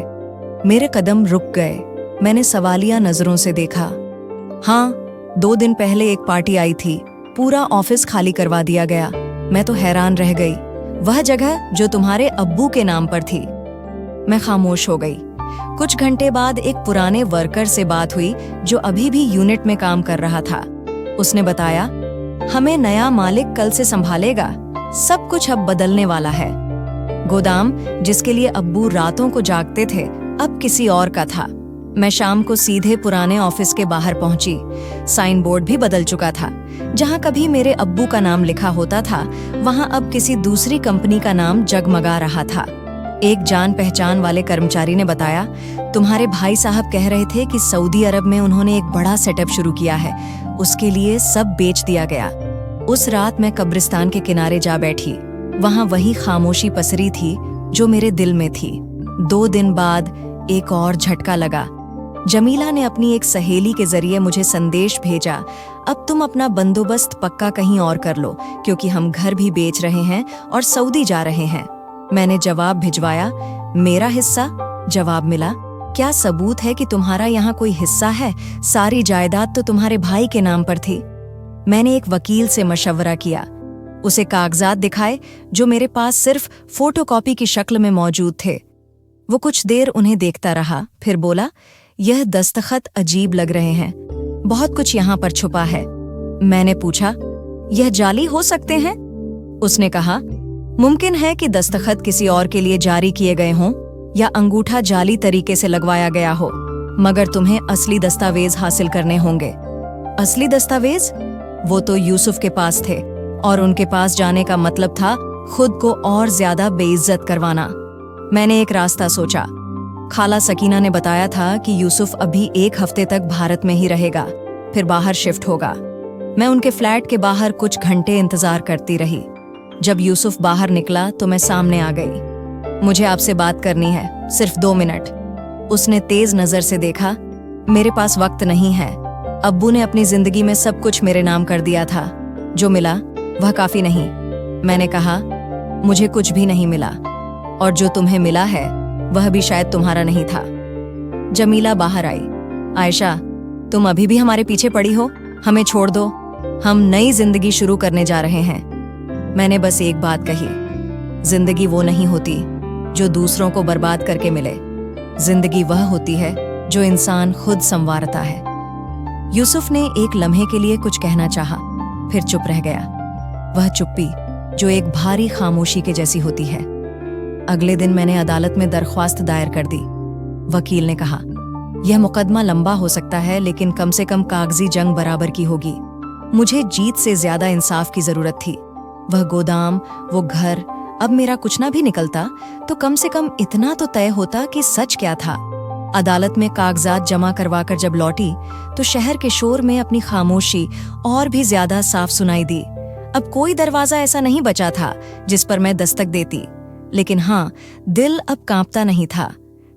मेरे कदम रुक गए। मैंने सवालिया नजरों से देखा। हाँ, 2 दिन पहले एक पार्टी आई थी, पूरा ऑफिस खाली करवा दिया गया। मैं तो हैरान रह गई। वह जगह जो तुम्हारे अब्बू के नाम पर थी। मैं खामोश हो गई। कुछ घंटे बाद एक पुराने वर्कर से बात हुई जो अभी भी यूनिट में काम कर रहा था। उसने बताया, हमें नया मालिक कल से संभालेगा, सब कुछ अब बदलने वाला है। गोदाम जिसके लिए अब्बू रातों को जागते थे अब किसी और का था। मैं शाम को सीधे पुराने ऑफिस के बाहर पहुंची। साइन बोर्ड भी बदल चुका था। जहां कभी मेरे अब्बू का नाम लिखा होता था वहां अब किसी दूसरी कंपनी का नाम जगमगा रहा था। एक जान पहचान वाले कर्मचारी ने बताया, तुम्हारे भाई साहब कह रहे थे कि सऊदी अरब में उन्होंने एक बड़ा सेटअप शुरू किया है, उसके लिए सब बेच दिया गया। उस रात मैं कब्रिस्तान के किनारे जा बैठी। वहां वही खामोशी पसरी थी जो मेरे दिल में थी। 2 दिन बाद एक और झटका लगा। जमीला ने अपनी एक सहेली के जरिए मुझे संदेश भेजा, अब तुम अपना बंदोबस्त पक्का कहीं और कर लो क्योंकि हम घर भी बेच रहे हैं और सऊदी जा रहे हैं। मैंने जवाब भिजवाया, मेरा हिस्सा? जवाब मिला, क्या सबूत है कि तुम्हारा यहाँ कोई हिस्सा है? सारी जायदाद तो तुम्हारे भाई के नाम पर थी। मैंने एक वकील से मशवरा किया, उसे कागजात दिखाए जो मेरे पास सिर्फ फोटोकॉपी की शक्ल में मौजूद थे। वो कुछ देर उन्हें देखता रहा, फिर बोला, यह दस्तखत अजीब लग रहे हैं, बहुत कुछ यहाँ पर छुपा है। मैंने पूछा, यह जाली हो सकते हैं? उसने कहा, मुमकिन है कि दस्तखत किसी और के लिए जारी किए गए हों या अंगूठा जाली तरीके से लगवाया गया हो, मगर तुम्हें असली दस्तावेज हासिल करने होंगे। असली दस्तावेज? वो तो यूसुफ के पास थे और उनके पास जाने का मतलब था खुद को और ज्यादा बेइज्जत करवाना। मैंने एक रास्ता सोचा। खाला सकीना ने बताया था कि यूसुफ अभी 1 हफ्ते तक भारत में ही रहेगा, फिर बाहर शिफ्ट होगा। मैं उनके फ्लैट के बाहर कुछ घंटे इंतजार करती रही। जब यूसुफ बाहर निकला तो मैं सामने आ गई। मुझे आपसे बात करनी है, सिर्फ 2 मिनट। उसने तेज नजर से देखा, मेरे पास वक्त नहीं है। अब्बू ने अपनी जिंदगी में सब कुछ मेरे नाम कर दिया था, जो मिला वह काफी नहीं। मैंने कहा, मुझे कुछ भी नहीं मिला और जो तुम्हें मिला है वह भी शायद तुम्हारा नहीं था। जमीला बाहर आई। आयशा, तुम अभी भी हमारे पीछे पड़ी हो? हमें छोड़ दो, हम नई जिंदगी शुरू करने जा रहे हैं। मैंने बस एक बात कही, जिंदगी वो नहीं होती जो दूसरों को बर्बाद करके मिले। जिंदगी वह होती है जो इंसान खुद संवारता है। यूसुफ ने एक लम्हे के लिए कुछ कहना चाहा, फिर चुप रह गया। वह चुप्पी जो एक भारी खामोशी के जैसी होती है। अगले दिन मैंने अदालत में दरख्वास्त दायर कर दी। वकील ने कहा, यह मुकदमा लंबा हो सकता है लेकिन कम से कम कागजी जंग बराबर की होगी। मुझे जीत से ज्यादा इंसाफ की जरूरत थी। वह गोदाम, वो घर, अब मेरा कुछ ना भी निकलता तो कम से कम इतना तो तय होता कि सच क्या था। अदालत में कागजात जमा करवाकर जब लौटी तो शहर के शोर में अपनी खामोशी और भी ज्यादा साफ सुनाई दी। अब कोई दरवाजा ऐसा नहीं बचा था जिस पर मैं दस्तक देती, लेकिन हाँ, दिल अब कांपता नहीं था।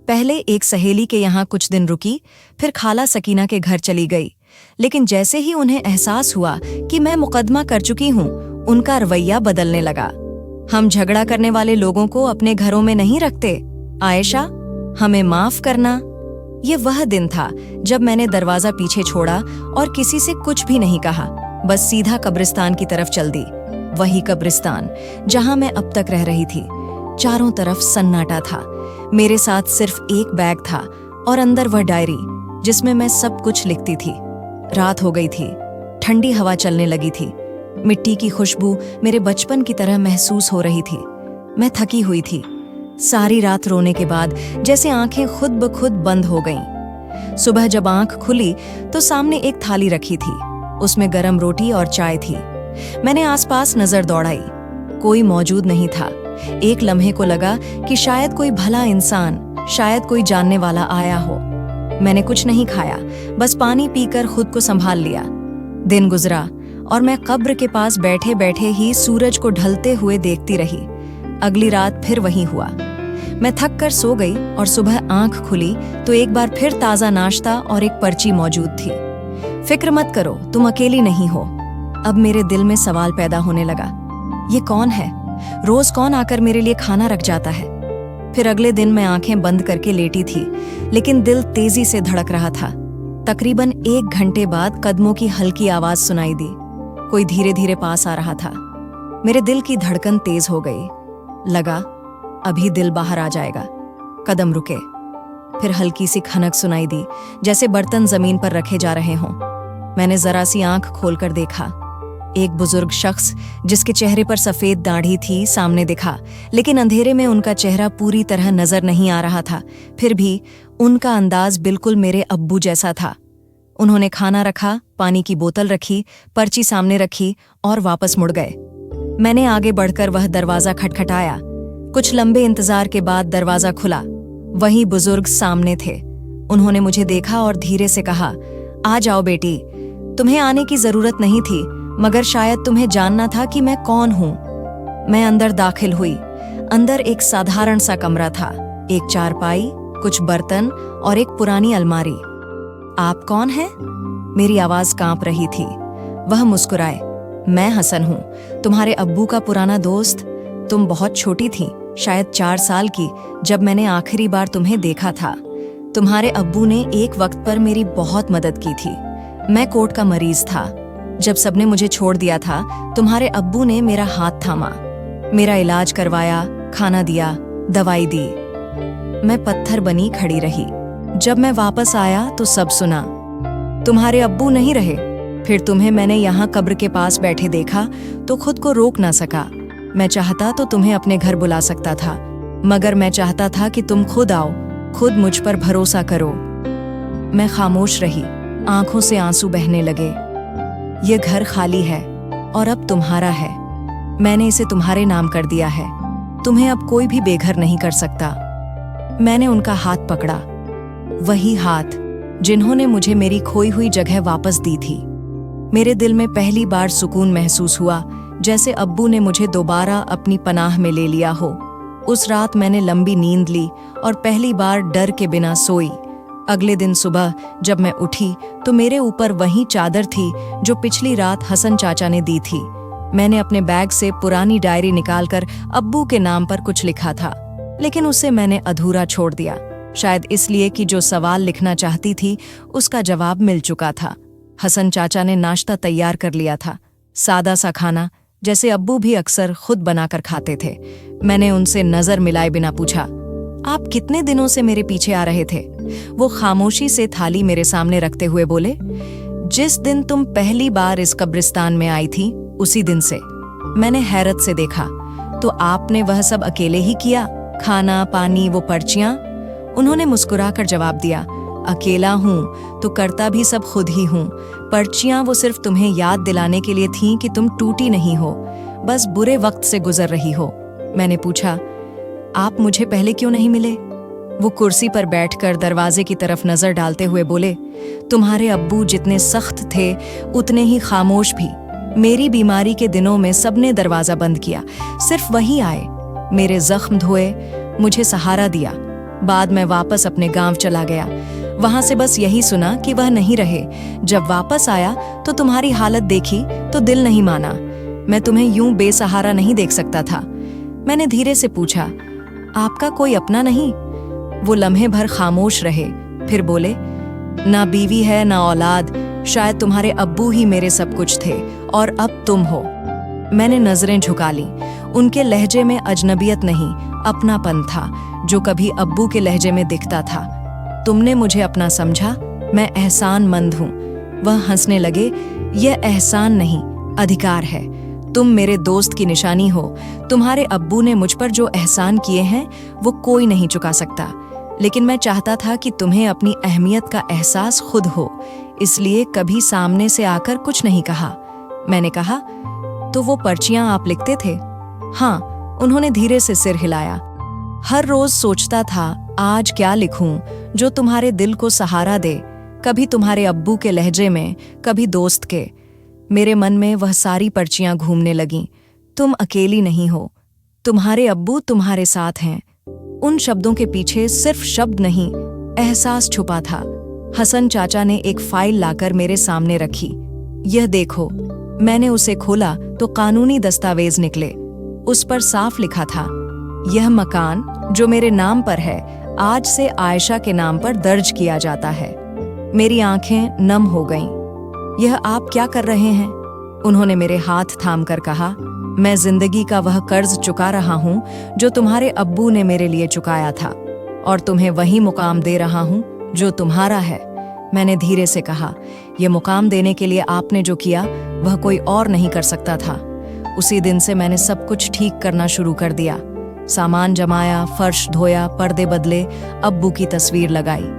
पहले एक सहेली के यहाँ कुछ दिन रुकी, फिर खाला सकीना के घर चली गई। लेकिन जैसे ही उन्हें एहसास हुआ कि मैं मुकदमा कर चुकी हूँ, उनका रवैया बदलने लगा। हम झगड़ा करने वाले लोगों को अपने घरों में नहीं रखते। आयशा, हमें माफ करना। ये वह दिन था जब मैंने दरवाजा पीछे छोड़ा और किसी से कुछ भी नहीं कहा, बस सीधा कब्रिस्तान की तरफ चल दी। वही कब्रिस्तान जहां मैं अब तक रह रही थी। चारों तरफ सन्नाटा था। मेरे साथ सिर्फ एक बैग था और अंदर वह डायरी जिसमें मैं सब कुछ लिखती थी। रात हो गई थी, ठंडी हवा चलने लगी थी। मिट्टी की खुशबू मेरे बचपन की तरह महसूस हो रही थी। मैं थकी हुई थी। सारी रात रोने के बाद जैसे आंखें खुद ब खुद बंद हो गईं। सुबह जब आंख खुली तो सामने एक थाली रखी थी, उसमें गरम रोटी और चाय थी। मैंने आसपास नजर दौड़ाई, कोई मौजूद नहीं था। एक लम्हे को लगा कि शायद कोई भला इंसान, शायद कोई जानने वाला आया हो। मैंने कुछ नहीं खाया, बस पानी पीकर खुद को संभाल लिया। दिन गुजरा और मैं कब्र के पास बैठे बैठे ही सूरज को ढलते हुए देखती रही। अगली रात फिर वही हुआ। मैं थक कर सो गई और सुबह आंख खुली तो एक बार फिर ताजा नाश्ता और एक पर्ची मौजूद थी। फिक्र मत करो, तुम अकेली नहीं हो। अब मेरे दिल में सवाल पैदा होने लगा, ये कौन है? रोज कौन आकर मेरे लिए खाना रख जाता है? फिर अगले दिन मैं आंखें बंद करके लेटी थी, लेकिन दिल तेजी से धड़क रहा था। तकरीबन 1 घंटे बाद कदमों की हल्की आवाज सुनाई दी। कोई धीरे धीरे पास आ रहा था। मेरे दिल की धड़कन तेज हो गई। लगा अभी दिल बाहर आ जाएगा। कदम रुके, फिर हल्की सी खनक सुनाई दी, जैसे बर्तन जमीन पर रखे जा रहे हों। मैंने जरा सी आंख खोलकर देखा। एक बुजुर्ग शख्स जिसके चेहरे पर सफेद दाढ़ी थी सामने दिखा, लेकिन अंधेरे में उनका चेहरा पूरी तरह नजर नहीं आ रहा था। फिर भी उनका अंदाज बिल्कुल मेरे अब्बू जैसा था। उन्होंने खाना रखा, पानी की बोतल रखी, पर्ची सामने रखी और वापस मुड़ गए। मैंने आगे बढ़कर वह दरवाजा खटखटाया। कुछ लंबे इंतजार के बाद दरवाजा खुला। वही बुजुर्ग सामने थे। उन्होंने मुझे देखा और धीरे से कहा, आ जाओ बेटी, तुम्हें आने की जरूरत नहीं थी, मगर शायद तुम्हें जानना था कि मैं कौन हूं। मैं अंदर दाखिल हुई। अंदर एक साधारण सा कमरा था, एक चारपाई, कुछ बर्तन और एक पुरानी अलमारी। आप कौन हैं? मेरी आवाज कांप रही थी। वह मुस्कुराए। मैं हसन हूं, तुम्हारे अब्बू का पुराना दोस्त। तुम बहुत छोटी थी, शायद 4 साल की, जब मैंने आखिरी बार तुम्हें देखा था। तुम्हारे अब्बू ने एक वक्त पर मेरी बहुत मदद की थी। मैं कोर्ट का मरीज था। जब सबने मुझे छोड़ दिया था, तुम्हारे अब्बू ने मेरा हाथ थामा, मेरा इलाज करवाया, खाना दिया, दवाई दी। मैं पत्थर बनी खड़ी रही। जब मैं वापस आया तो सब सुना। तुम्हारे अब्बू नहीं रहे। फिर तुम्हें मैंने यहाँ कब्र के पास बैठे देखा तो खुद को रोक ना सका। मैं चाहता तो तुम्हें अपने घर बुला सकता था, मगर मैं चाहता था कि तुम खुद आओ, खुद मुझ पर भरोसा करो। मैं खामोश रही। आंखों से आंसू बहने लगे। ये घर खाली है और अब तुम्हारा है। मैंने इसे तुम्हारे नाम कर दिया है। तुम्हें अब कोई भी बेघर नहीं कर सकता। मैंने उनका हाथ पकड़ा, वही हाथ जिन्होंने मुझे मेरी खोई हुई जगह वापस दी थी। मेरे दिल में पहली बार सुकून महसूस हुआ, जैसे अब्बू ने मुझे दोबारा अपनी पनाह में ले लिया हो। उस रात मैंने लंबी नींद ली और पहली बार डर के बिना सोई। अगले दिन सुबह जब मैं उठी तो मेरे ऊपर वही चादर थी जो पिछली रात हसन चाचा ने दी थी। मैंने अपने बैग से पुरानी डायरी निकालकर अब्बू के नाम पर कुछ लिखा था, लेकिन उसे मैंने अधूरा छोड़ दिया, शायद इसलिए कि जो सवाल लिखना चाहती थी उसका जवाब मिल चुका था। हसन चाचा ने नाश्ता तैयार कर लिया था, सादा सा खाना जैसे अब्बू भी अक्सर खुद बनाकर खाते थे। मैंने उनसे नजर मिलाए बिना पूछा, आप कितने दिनों से मेरे पीछे आ रहे थे? वो खामोशी से थाली मेरे सामने रखते हुए बोले, जिस दिन तुम पहली बार इस कब्रिस्तान में आई थी उसी दिन से। मैंने हैरत से देखा, तो आपने वह सब अकेले ही किया? खाना, पानी, वो पर्चियां? उन्होंने मुस्कुराकर जवाब दिया, अकेला हूं तो करता भी सब खुद ही हूं। पर्चियां वो सिर्फ तुम्हें याद दिलाने के लिए थीं कि तुम टूटी नहीं हो, बस बुरे वक्त से गुजर रही हो। मैंने पूछा, आप मुझे पहले क्यों नहीं मिले? वो कुर्सी पर बैठकर दरवाजे की तरफ नजर डालते हुए बोले, तुम्हारे अब्बू जितने सख्त थे उतने ही खामोश भी। मेरी बीमारी के दिनों में सबने दरवाजा बंद किया, सिर्फ वही आए, मेरे जख्म धोए, मुझे सहारा दिया। बाद में वापस अपने गांव चला गया। वहां से बस यही सुना कि वह नहीं रहे। जब वापस आया तो तुम्हारी हालत देखी तो दिल नहीं माना। मैं तुम्हें यूं बेसहारा नहीं देख सकता था। मैंने धीरे से पूछा, आपका कोई अपना नहीं? वो लम्हे भर खामोश रहे, फिर बोले, ना बीवी है ना औलाद, शायद तुम्हारे अब्बू ही मेरे सब कुछ थे और अब तुम हो। मैंने नजरें झुका ली। उनके लहजे में अजनबियत नहीं, अपनापन था जो कभी अब्बू के लहजे में दिखता था। तुमने मुझे अपना समझा, मैं एहसानमंद हूं। वह हंसने लगे, यह एहसान नहीं, अधिकार है। तुम मेरे दोस्त की निशानी हो। तुम्हारे अब्बू ने मुझ पर जो एहसान किए हैं वो कोई नहीं चुका सकता, लेकिन मैं चाहता था कि तुम्हें अपनी अहमियत का एहसास खुद हो, इसलिए कभी सामने से आकर कुछ नहीं कहा। मैंने कहा, तो वो पर्चियां आप लिखते थे? हाँ, उन्होंने धीरे से सिर हिलाया। हर रोज सोचता था आज क्या लिखूं जो तुम्हारे दिल को सहारा दे, कभी तुम्हारे अब्बू के लहजे में, कभी दोस्त के। मेरे मन में वह सारी पर्चियां घूमने लगीं। तुम अकेली नहीं हो, तुम्हारे अब्बू तुम्हारे साथ हैं। उन शब्दों के पीछे सिर्फ शब्द नहीं, एहसास छुपा था। हसन चाचा ने एक फाइल लाकर मेरे सामने रखी। यह देखो। मैंने उसे खोला तो कानूनी दस्तावेज निकले। उस पर साफ लिखा था, यह मकान जो मेरे नाम पर है आज से आयशा के नाम पर दर्ज किया जाता है। मेरी आंखें नम हो गईं। यह आप क्या कर रहे हैं? उन्होंने मेरे हाथ थामकर कहा, मैं जिंदगी का वह कर्ज चुका रहा हूँ जो तुम्हारे अब्बू ने मेरे लिए चुकाया था, और तुम्हें वही मुकाम दे रहा हूँ जो तुम्हारा है। मैंने धीरे से कहा, यह मुकाम देने के लिए आपने जो किया वह कोई और नहीं कर सकता था। उसी दिन से मैंने सब कुछ ठीक करना शुरू कर दिया। सामान जमाया, फर्श धोया, पर्दे बदले, अब्बू की तस्वीर लगाई।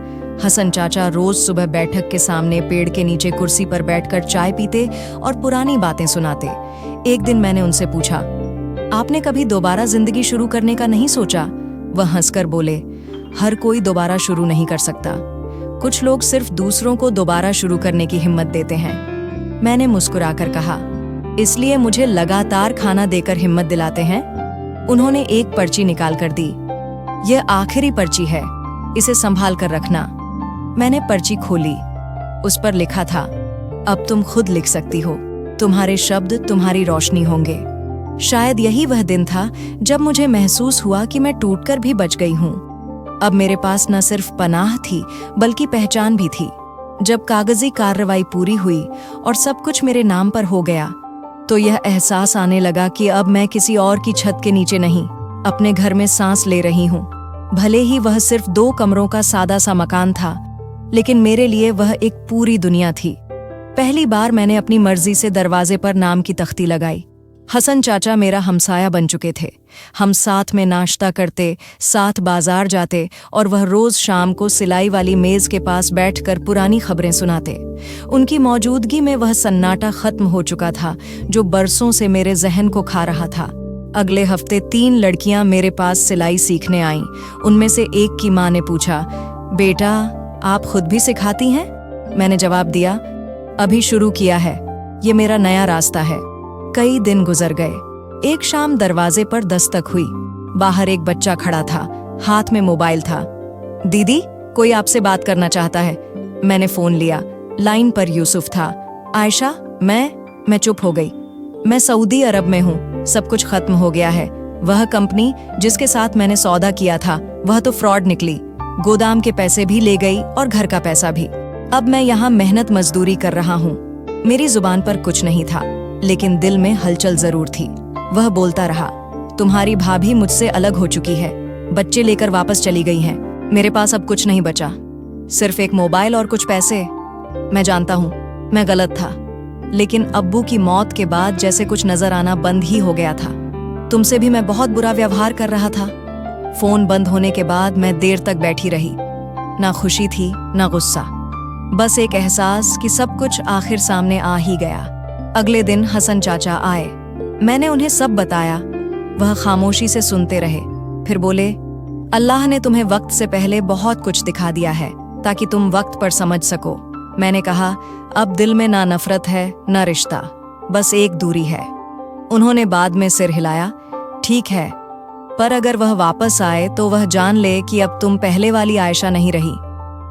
हसन चाचा रोज सुबह बैठक के सामने पेड़ के नीचे कुर्सी पर बैठकर चाय पीते और पुरानी बातें सुनाते। एक दिन मैंने उनसे पूछा, आपने कभी दोबारा जिंदगी शुरू करने का नहीं सोचा? वह हंसकर बोले, हर कोई दोबारा शुरू नहीं कर सकता। कुछ लोग सिर्फ दूसरों को दोबारा शुरू करने की हिम्मत देते हैं। मैंने मुस्कुराकर कहा, इसलिए मुझे लगातार खाना देकर हिम्मत दिलाते हैं? उन्होंने एक पर्ची निकाल कर दी। यह आखिरी पर्ची है, इसे संभाल कर रखना। मैंने पर्ची खोली। उस पर लिखा था, अब तुम खुद लिख सकती हो, तुम्हारे शब्द तुम्हारी रोशनी होंगे। शायद यही वह दिन था जब मुझे महसूस हुआ कि मैं टूटकर भी बच गई हूँ। अब मेरे पास न सिर्फ पनाह थी बल्कि पहचान भी थी। जब कागजी कार्रवाई पूरी हुई और सब कुछ मेरे नाम पर हो गया, तो यह एहसास आने लगा कि अब मैं किसी और की छत के नीचे नहीं, अपने घर में सांस ले रही हूँ। भले ही वह सिर्फ 2 कमरों का सादा सा मकान था, लेकिन मेरे लिए वह एक पूरी दुनिया थी। पहली बार मैंने अपनी मर्जी से दरवाजे पर नाम की तख्ती लगाई। हसन चाचा मेरा हमसाया बन चुके थे। हम साथ में नाश्ता करते, साथ बाजार जाते, और वह रोज शाम को सिलाई वाली मेज के पास बैठकर पुरानी खबरें सुनाते। उनकी मौजूदगी में वह सन्नाटा खत्म हो चुका था जो बरसों से मेरे जहन को खा रहा था। अगले हफ्ते 3 लड़कियां मेरे पास सिलाई सीखने आईं। उनमें से एक की मां ने पूछा, बेटा आप खुद भी सिखाती हैं? मैंने जवाब दिया, अभी शुरू किया है, ये मेरा नया रास्ता है। कई दिन गुजर गए। एक शाम दरवाजे पर दस्तक हुई। बाहर एक बच्चा खड़ा था, हाथ में मोबाइल था। दीदी, कोई आपसे बात करना चाहता है। मैंने फोन लिया। लाइन पर यूसुफ था। आयशा, मैं चुप हो गई। मैं सऊदी अरब में हूँ, सब कुछ खत्म हो गया है। वह कंपनी जिसके साथ मैंने सौदा किया था वह तो फ्रॉड निकली। गोदाम के पैसे भी ले गई और घर का पैसा भी। अब मैं यहाँ मेहनत मजदूरी कर रहा हूँ। मेरी जुबान पर कुछ नहीं था, लेकिन दिल में हलचल जरूर थी। वह बोलता रहा, तुम्हारी भाभी मुझसे अलग हो चुकी है, बच्चे लेकर वापस चली गई हैं। मेरे पास अब कुछ नहीं बचा, सिर्फ एक मोबाइल और कुछ पैसे। मैं जानता हूँ मैं गलत था, लेकिन अब्बू की मौत के बाद जैसे कुछ नजर आना बंद ही हो गया था। तुमसे भी मैं बहुत बुरा व्यवहार कर रहा था। फोन बंद होने के बाद मैं देर तक बैठी रही। ना खुशी थी ना गुस्सा, बस एक एहसास कि सब कुछ आखिर सामने आ ही गया। अगले दिन हसन चाचा आए। मैंने उन्हें सब बताया। वह खामोशी से सुनते रहे, फिर बोले, अल्लाह ने तुम्हें वक्त से पहले बहुत कुछ दिखा दिया है ताकि तुम वक्त पर समझ सको। मैंने कहा, अब दिल में ना नफरत है ना रिश्ता, बस एक दूरी है। उन्होंने बाद में सिर हिलाया। ठीक है, पर अगर वह वापस आए तो वह जान ले कि अब तुम पहले वाली आयशा नहीं रही।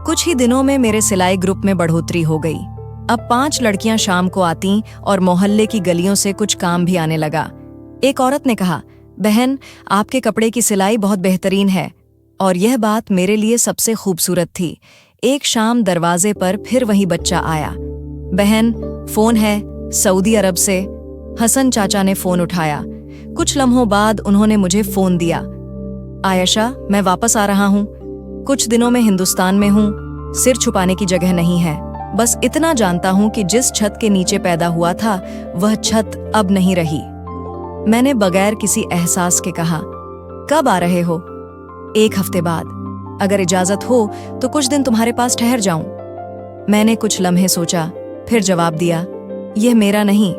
कुछ ही दिनों में मेरे सिलाई ग्रुप में बढ़ोतरी हो गई। अब 5 लड़कियां शाम को आती और मोहल्ले की गलियों से कुछ काम भी आने लगा। एक औरत ने कहा, बहन आपके कपड़े की सिलाई बहुत बेहतरीन है। और यह बात मेरे लिए सबसे खूबसूरत थी। एक शाम दरवाजे पर फिर वही बच्चा आया। बहन, फोन है सऊदी अरब से। हसन चाचा ने फोन उठाया। कुछ लम्हों बाद उन्होंने मुझे फोन दिया। आयशा, मैं वापस आ रहा हूँ। कुछ दिनों में हिंदुस्तान में हूँ। सिर छुपाने की जगह नहीं है। बस इतना जानता हूँ कि जिस छत के नीचे पैदा हुआ था वह छत अब नहीं रही। मैंने बगैर किसी एहसास के कहा, कब आ रहे हो? 1 हफ्ते बाद। अगर इजाजत हो तो कुछ दिन तुम्हारे पास ठहर जाऊं। मैंने कुछ लम्हे सोचा, फिर जवाब दिया, यह मेरा नहीं,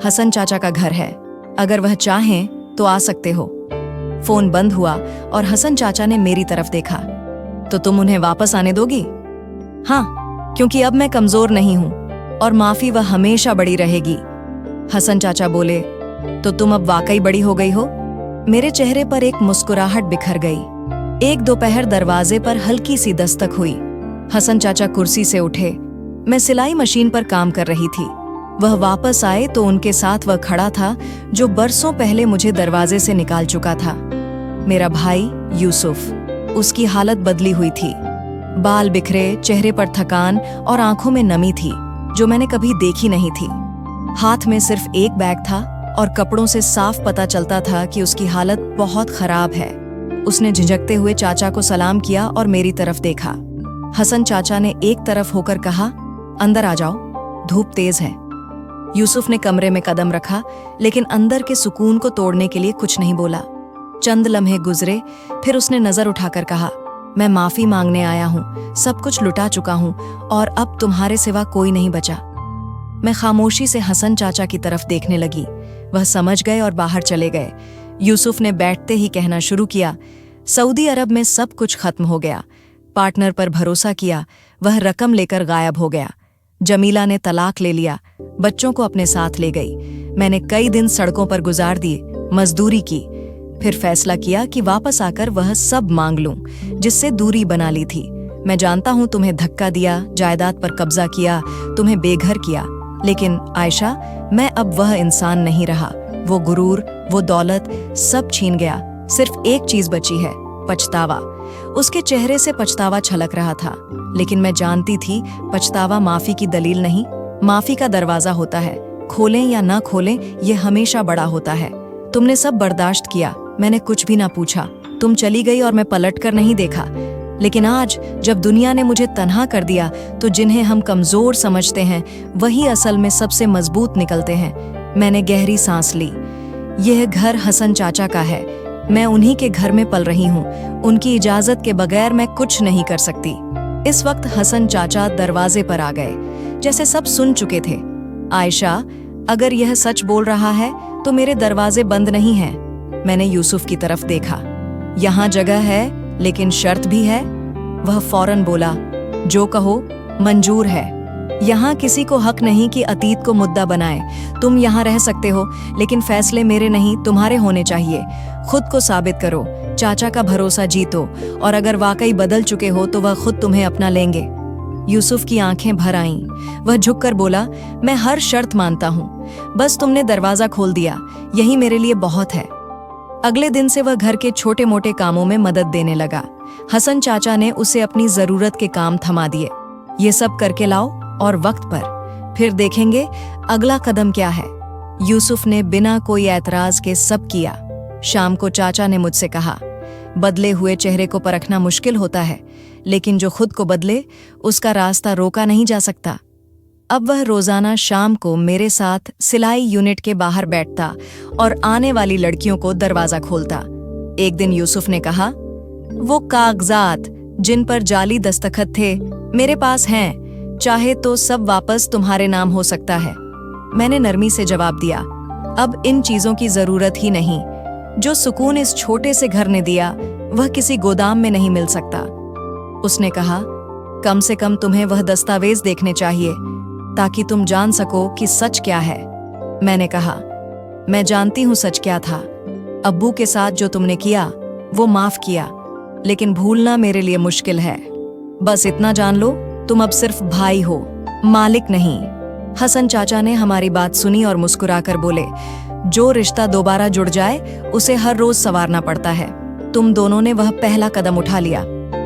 हसन चाचा का घर है। अगर वह चाहें तो आ सकते हो। फोन बंद हुआ और हसन चाचा ने मेरी तरफ देखा। तो तुम उन्हें वापस आने दोगी? हाँ, क्योंकि अब मैं कमजोर नहीं हूं और माफी वह हमेशा बड़ी रहेगी। हसन चाचा बोले, तो तुम अब वाकई बड़ी हो गई हो? मेरे चेहरे पर एक मुस्कुराहट बिखर गई। एक दोपहर दरवाजे पर हल्की सी दस्तक हुई। हसन चाचा कुर्सी से उठे। मैं सिलाई मशीन पर काम कर रही थी। वह वापस आए तो उनके साथ वह खड़ा था जो बरसों पहले मुझे दरवाजे से निकाल चुका था। मेरा भाई यूसुफ। उसकी हालत बदली हुई थी। बाल बिखरे, चेहरे पर थकान और आंखों में नमी थी जो मैंने कभी देखी नहीं थी। हाथ में सिर्फ एक बैग था, और कपड़ों से साफ पता चलता था कि उसकी हालत बहुत खराब है। उसने झिझकते हुए चाचा को सलाम किया और मेरी तरफ देखा। हसन चाचा ने एक तरफ होकर कहा, अंदर आ जाओ, धूप तेज है। यूसुफ ने कमरे में कदम रखा, लेकिन अंदर के सुकून को तोड़ने के लिए कुछ नहीं बोला। चंद लम्हे गुजरे, फिर उसने नजर उठाकर कहा, मैं माफी मांगने आया हूं, सब कुछ लुटा चुका हूं और अब तुम्हारे सिवा कोई नहीं बचा। मैं खामोशी से हसन चाचा की तरफ देखने लगी। वह समझ गए और बाहर चले गए। यूसुफ ने बैठते ही कहना शुरू किया, सऊदी अरब में सब कुछ खत्म हो गया। पार्टनर पर भरोसा किया, वह रकम लेकर गायब हो गया। जमीला ने तलाक ले लिया, बच्चों को अपने साथ ले गई। मैंने कई दिन सड़कों पर गुजार दिए, मजदूरी की। फिर फैसला किया कि वापस आकर वह सब मांग लूं, जिससे दूरी बना ली थी। मैं जानता हूं तुम्हें धक्का दिया, जायदाद पर कब्जा किया, तुम्हें बेघर किया, लेकिन आयशा, मैं अब वह इंसान नहीं रहा। वो गुरूर, वो दौलत, सब छीन गया। सिर्फ एक चीज बची है, पछतावा। उसके चेहरे से पछतावा छलक रहा था, लेकिन मैं जानती थी पछतावा माफी की दलील नहीं, माफी का दरवाजा होता है। खोलें या ना खोलें, ये हमेशा बड़ा होता है। तुमने सब बर्दाश्त किया, मैंने कुछ भी ना पूछा। तुम चली गई और मैं पलट कर नहीं देखा। लेकिन आज जब दुनिया ने मुझे तन्हा कर दिया, तो जिन्हें हम कमजोर समझते हैं वही असल में सबसे मजबूत निकलते हैं। मैंने गहरी सांस ली। यह घर हसन चाचा का है, मैं उन्हीं के घर में पल रही हूँ। उनकी इजाजत के बगैर मैं कुछ नहीं कर सकती। इस वक्त हसन चाचा दरवाजे पर आ गए, जैसे सब सुन चुके थे। आयशा, अगर यह सच बोल रहा है तो मेरे दरवाजे बंद नहीं हैं। मैंने यूसुफ की तरफ देखा। यहाँ जगह है, लेकिन शर्त भी है। वह फौरन बोला, जो कहो मंजूर है। यहाँ किसी को हक नहीं कि अतीत को मुद्दा बनाए। तुम यहाँ रह सकते हो, लेकिन फैसले मेरे नहीं, तुम्हारे होने चाहिए। खुद को साबित करो, चाचा का भरोसा जीतो, और अगर वाकई बदल चुके हो तो वह खुद तुम्हें अपना लेंगे। यूसुफ की आंखें भर आईं। वह झुककर बोला, मैं हर शर्त मानता हूँ, बस तुमने दरवाजा खोल दिया, यही मेरे लिए बहुत है। अगले दिन से वह घर के छोटे मोटे कामों में मदद देने लगा। हसन चाचा ने उसे अपनी जरूरत के काम थमा दिए। ये सब करके लाओ और वक्त पर, फिर देखेंगे अगला कदम क्या है। यूसुफ ने बिना कोई ऐतराज के सब किया। शाम को चाचा ने मुझसे कहा, बदले हुए चेहरे को परखना मुश्किल होता है, लेकिन जो खुद को बदले उसका रास्ता रोका नहीं जा सकता। अब वह रोजाना शाम को मेरे साथ सिलाई यूनिट के बाहर बैठता और आने वाली लड़कियों को दरवाजा खोलता। एक दिन यूसुफ ने कहा, वो कागजात जिन पर जाली दस्तखत थे मेरे पास हैं, चाहे तो सब वापस तुम्हारे नाम हो सकता है। मैंने नरमी से जवाब दिया, अब इन चीजों की जरूरत ही नहीं। जो सुकून इस छोटे से घर ने दिया वह किसी गोदाम में नहीं मिल सकता। उसने कहा, कम से कम तुम्हें वह दस्तावेज देखने चाहिए ताकि तुम जान सको कि सच क्या है। मैंने कहा, मैं जानती हूं सच क्या था। अब्बू के साथ जो तुमने किया वो माफ किया, लेकिन भूलना मेरे लिए मुश्किल है। बस इतना जान लो, तुम अब सिर्फ भाई हो, मालिक नहीं। हसन चाचा ने हमारी बात सुनी और मुस्कुराकर बोले, जो रिश्ता दोबारा जुड़ जाए उसे हर रोज संवारना पड़ता है। तुम दोनों ने वह पहला कदम उठा लिया।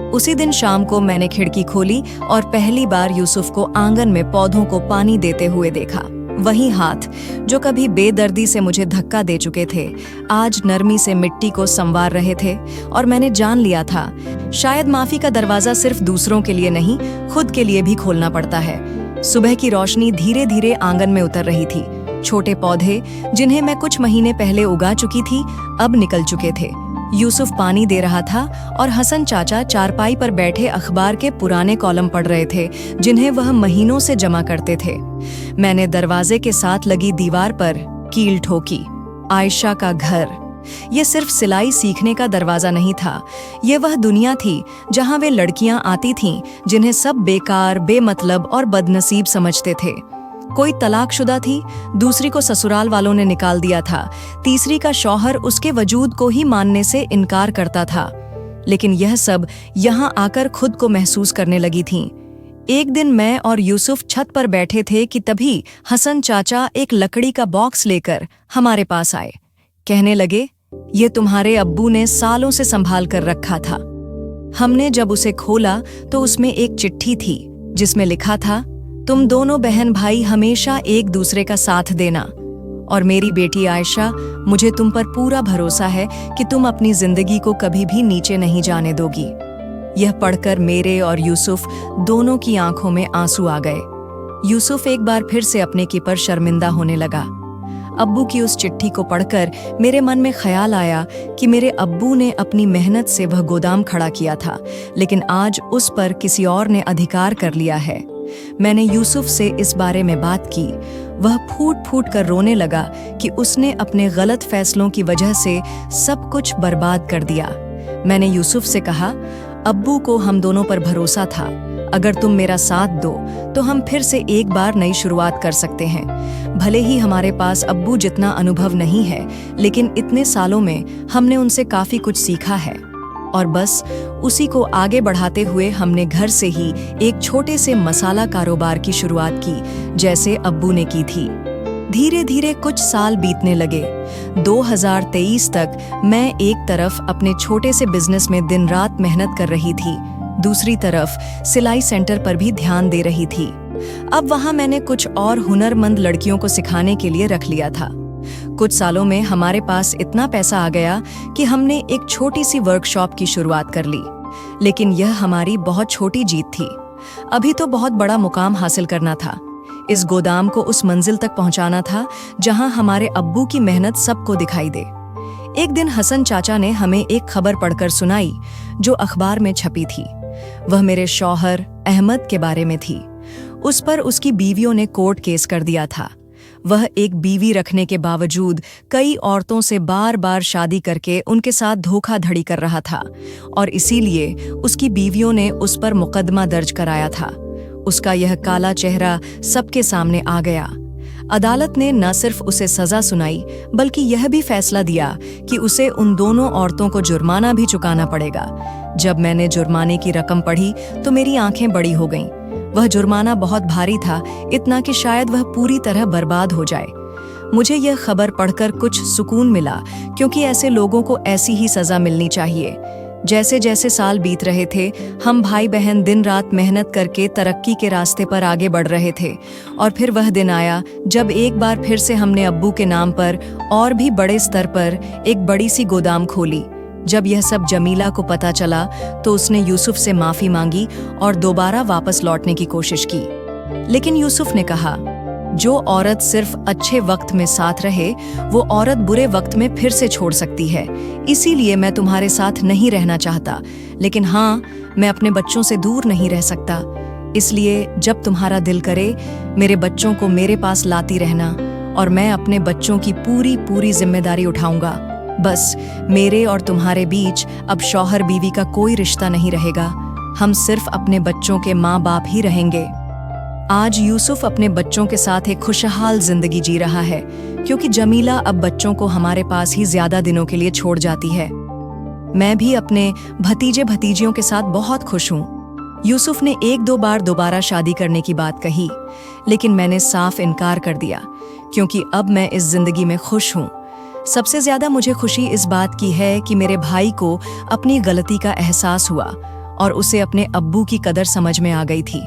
उसी दिन शाम को मैंने खिड़की खोली और पहली बार यूसुफ को आंगन में पौधों को पानी देते हुए देखा। वही हाथ जो कभी बेदर्दी से मुझे धक्का दे चुके थे, आज नरमी से मिट्टी को संवार रहे थे। और मैंने जान लिया था, शायद माफी का दरवाजा सिर्फ दूसरों के लिए नहीं, खुद के लिए भी खोलना पड़ता है। सुबह की रोशनी धीरे धीरे आंगन में उतर रही थी। छोटे पौधे जिन्हें मैं कुछ महीने पहले उगा चुकी थी, अब निकल चुके थे। यूसुफ पानी दे रहा था और हसन चाचा चारपाई पर बैठे अखबार के पुराने कॉलम पढ़ रहे थे, जिन्हें वह महीनों से जमा करते थे। मैंने दरवाजे के साथ लगी दीवार पर कील ठोकी। आयशा का घर। यह सिर्फ सिलाई सीखने का दरवाजा नहीं था, ये वह दुनिया थी जहां वे लड़कियां आती थीं जिन्हें सब बेकार, बेमतलब और बदनसीब समझते थे। कोई तलाकशुदा थी, दूसरी को ससुराल वालों ने निकाल दिया था, तीसरी का शौहर उसके वजूद को ही मानने से इनकार करता था। लेकिन यह सब यहाँ आकर खुद को महसूस करने लगी थीं। एक दिन मैं और यूसुफ छत पर बैठे थे कि तभी हसन चाचा एक लकड़ी का बॉक्स लेकर हमारे पास आए। कहने लगे, ये तुम्हारे अब्बू ने सालों से संभाल कर रखा था। हमने जब उसे खोला तो उसमें एक चिट्ठी थी जिसमें लिखा था, तुम दोनों बहन भाई हमेशा एक दूसरे का साथ देना। और मेरी बेटी आयशा, मुझे तुम पर पूरा भरोसा है कि तुम अपनी जिंदगी को कभी भी नीचे नहीं जाने दोगी। यह पढ़कर मेरे और यूसुफ दोनों की आंखों में आंसू आ गए। यूसुफ एक बार फिर से अपने की पर शर्मिंदा होने लगा। अब्बू की उस चिट्ठी को पढ़कर मेरे मन में ख्याल आया कि मेरे अब्बू ने अपनी मेहनत से वह गोदाम खड़ा किया था, लेकिन आज उस पर किसी और ने अधिकार कर लिया है। मैंने यूसुफ से इस बारे में बात की। वह फूट फूट कर रोने लगा कि उसने अपने गलत फैसलों की वजह से सब कुछ बर्बाद कर दिया। मैंने यूसुफ से कहा, अब्बू को हम दोनों पर भरोसा था। अगर तुम मेरा साथ दो तो हम फिर से एक बार नई शुरुआत कर सकते हैं। भले ही हमारे पास अब्बू जितना अनुभव नहीं है, लेकिन इतने सालों में हमने उनसे काफी कुछ सीखा है। और बस उसी को आगे बढ़ाते हुए हमने घर से ही एक छोटे से मसाला कारोबार की शुरुआत की, जैसे अब्बू ने की थी। धीरे धीरे कुछ साल बीतने लगे। 2023 तक मैं एक तरफ अपने छोटे से बिजनेस में दिन रात मेहनत कर रही थी, दूसरी तरफ सिलाई सेंटर पर भी ध्यान दे रही थी। अब वहां मैंने कुछ और हुनरमंद लड़कियों को सिखाने के लिए रख लिया था। कुछ सालों में हमारे पास इतना पैसा आ गया कि हमने एक छोटी सी वर्कशॉप की शुरुआत कर ली, लेकिन यह हमारी बहुत छोटी जीत थी। अभी तो बहुत बड़ा मुकाम हासिल करना था। इस गोदाम को उस मंजिल तक पहुंचाना था जहां हमारे अब्बू की मेहनत सबको दिखाई दे। एक दिन हसन चाचा ने हमें एक खबर पढ़कर सुनाई जो अखबार में छपी थी। वह मेरे शौहर अहमद के बारे में थी। उस पर उसकी बीवियों ने कोर्ट केस कर दिया था। वह एक बीवी रखने के बावजूद कई औरतों से बार बार शादी करके उनके साथ धोखाधड़ी कर रहा था, और इसीलिए उसकी बीवियों ने उस पर मुकदमा दर्ज कराया था। उसका यह काला चेहरा सबके सामने आ गया। अदालत ने न सिर्फ उसे सजा सुनाई, बल्कि यह भी फैसला दिया कि उसे उन दोनों औरतों को जुर्माना भी चुकाना पड़ेगा। जब मैंने जुर्माने की रकम पढ़ी तो मेरी आंखें बड़ी हो गईं। वह जुर्माना बहुत भारी था, इतना कि शायद वह पूरी तरह बर्बाद हो जाए। मुझे यह खबर पढ़कर कुछ सुकून मिला, क्योंकि ऐसे लोगों को ऐसी ही सजा मिलनी चाहिए। जैसे जैसे साल बीत रहे थे, हम भाई बहन दिन रात मेहनत करके तरक्की के रास्ते पर आगे बढ़ रहे थे। और फिर वह दिन आया जब एक बार फिर से हमने अब्बू के नाम पर और भी बड़े स्तर पर एक बड़ी सी गोदाम खोली। जब यह सब जमीला को पता चला तो उसने यूसुफ से माफी मांगी और दोबारा वापस लौटने की कोशिश की। लेकिन यूसुफ ने कहा, जो औरत सिर्फ अच्छे वक्त में साथ रहे, वो औरत बुरे वक्त में फिर से छोड़ सकती है। इसीलिए मैं तुम्हारे साथ नहीं रहना चाहता, लेकिन हाँ, मैं अपने बच्चों से दूर नहीं रह सकता। इसलिए जब तुम्हारा दिल करे, मेरे बच्चों को मेरे पास लाती रहना, और मैं अपने बच्चों की पूरी जिम्मेदारी उठाऊंगा। बस मेरे और तुम्हारे बीच अब शौहर बीवी का कोई रिश्ता नहीं रहेगा। हम सिर्फ अपने बच्चों के माँ बाप ही रहेंगे। आज यूसुफ अपने बच्चों के साथ एक खुशहाल जिंदगी जी रहा है, क्योंकि जमीला अब बच्चों को हमारे पास ही ज्यादा दिनों के लिए छोड़ जाती है। मैं भी अपने भतीजे भतीजियों के साथ बहुत खुश हूँ। यूसुफ ने 1-2 बार दोबारा शादी करने की बात कही, लेकिन मैंने साफ इनकार कर दिया, क्योंकि अब मैं इस जिंदगी में खुश हूँ। सबसे ज्यादा मुझे खुशी इस बात की है कि मेरे भाई को अपनी गलती का एहसास हुआ और उसे अपने अब्बू की कदर समझ में आ गई थी।